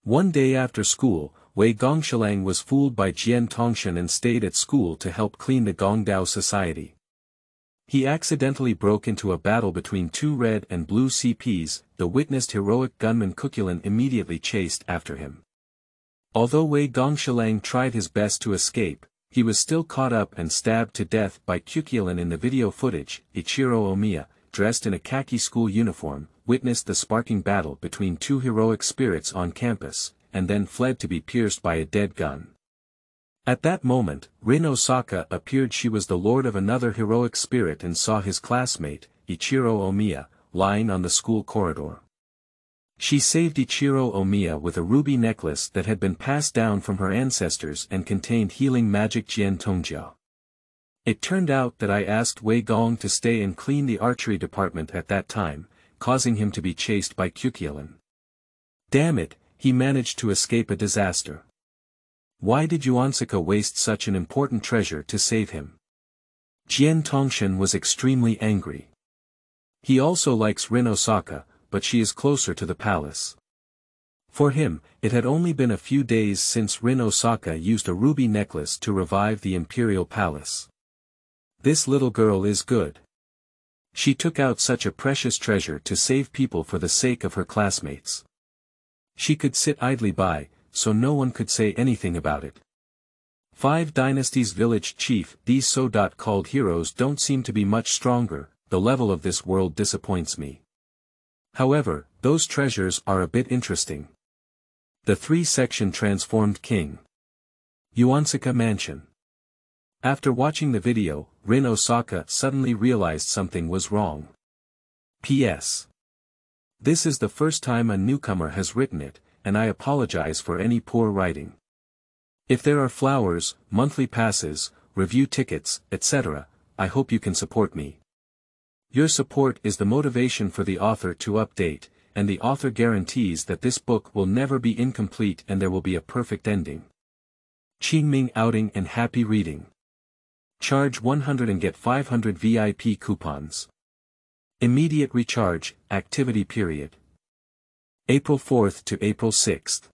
One day after school, Wei Gongshilang was fooled by Jian Tongying and stayed at school to help clean the Gongdao society. He accidentally broke into a battle between two red and blue CPs. The witnessed heroic gunman Kukulan immediately chased after him. Although Wei Gongshilang tried his best to escape, he was still caught up and stabbed to death by Kukulan. In the video footage, Ichiro Omiya, dressed in a khaki school uniform, witnessed the sparking battle between two heroic spirits on campus, and then fled to be pierced by a dead gun. At that moment, Rin Osaka appeared. She was the lord of another heroic spirit and saw his classmate, Ichiro Omiya, lying on the school corridor. She saved Ichiro Omiya with a ruby necklace that had been passed down from her ancestors and contained healing magic Jian Tongying. It turned out that I asked Wei Gong to stay and clean the archery department at that time, causing him to be chased by Kukulan. Damn it, he managed to escape a disaster. Why did Yuansaka waste such an important treasure to save him? Jian Tongying was extremely angry. He also likes Rin Osaka, but she is closer to the palace. For him, it had only been a few days since Rin Osaka used a ruby necklace to revive the imperial palace. This little girl is good. She took out such a precious treasure to save people for the sake of her classmates. She could sit idly by, so no one could say anything about it. 5 Dynasties Village Chief. These so-called heroes don't seem to be much stronger. The level of this world disappoints me. However, those treasures are a bit interesting. The 3-section transformed king. Yuansaka Mansion. After watching the video, Rin Osaka suddenly realized something was wrong. P.S. This is the first time a newcomer has written it, and I apologize for any poor writing. If there are flowers, monthly passes, review tickets, etc., I hope you can support me. Your support is the motivation for the author to update, and the author guarantees that this book will never be incomplete and there will be a perfect ending. Qingming outing and happy reading. Charge 100 and get 500 VIP coupons. Immediate recharge, activity period. April 4th to April 6th.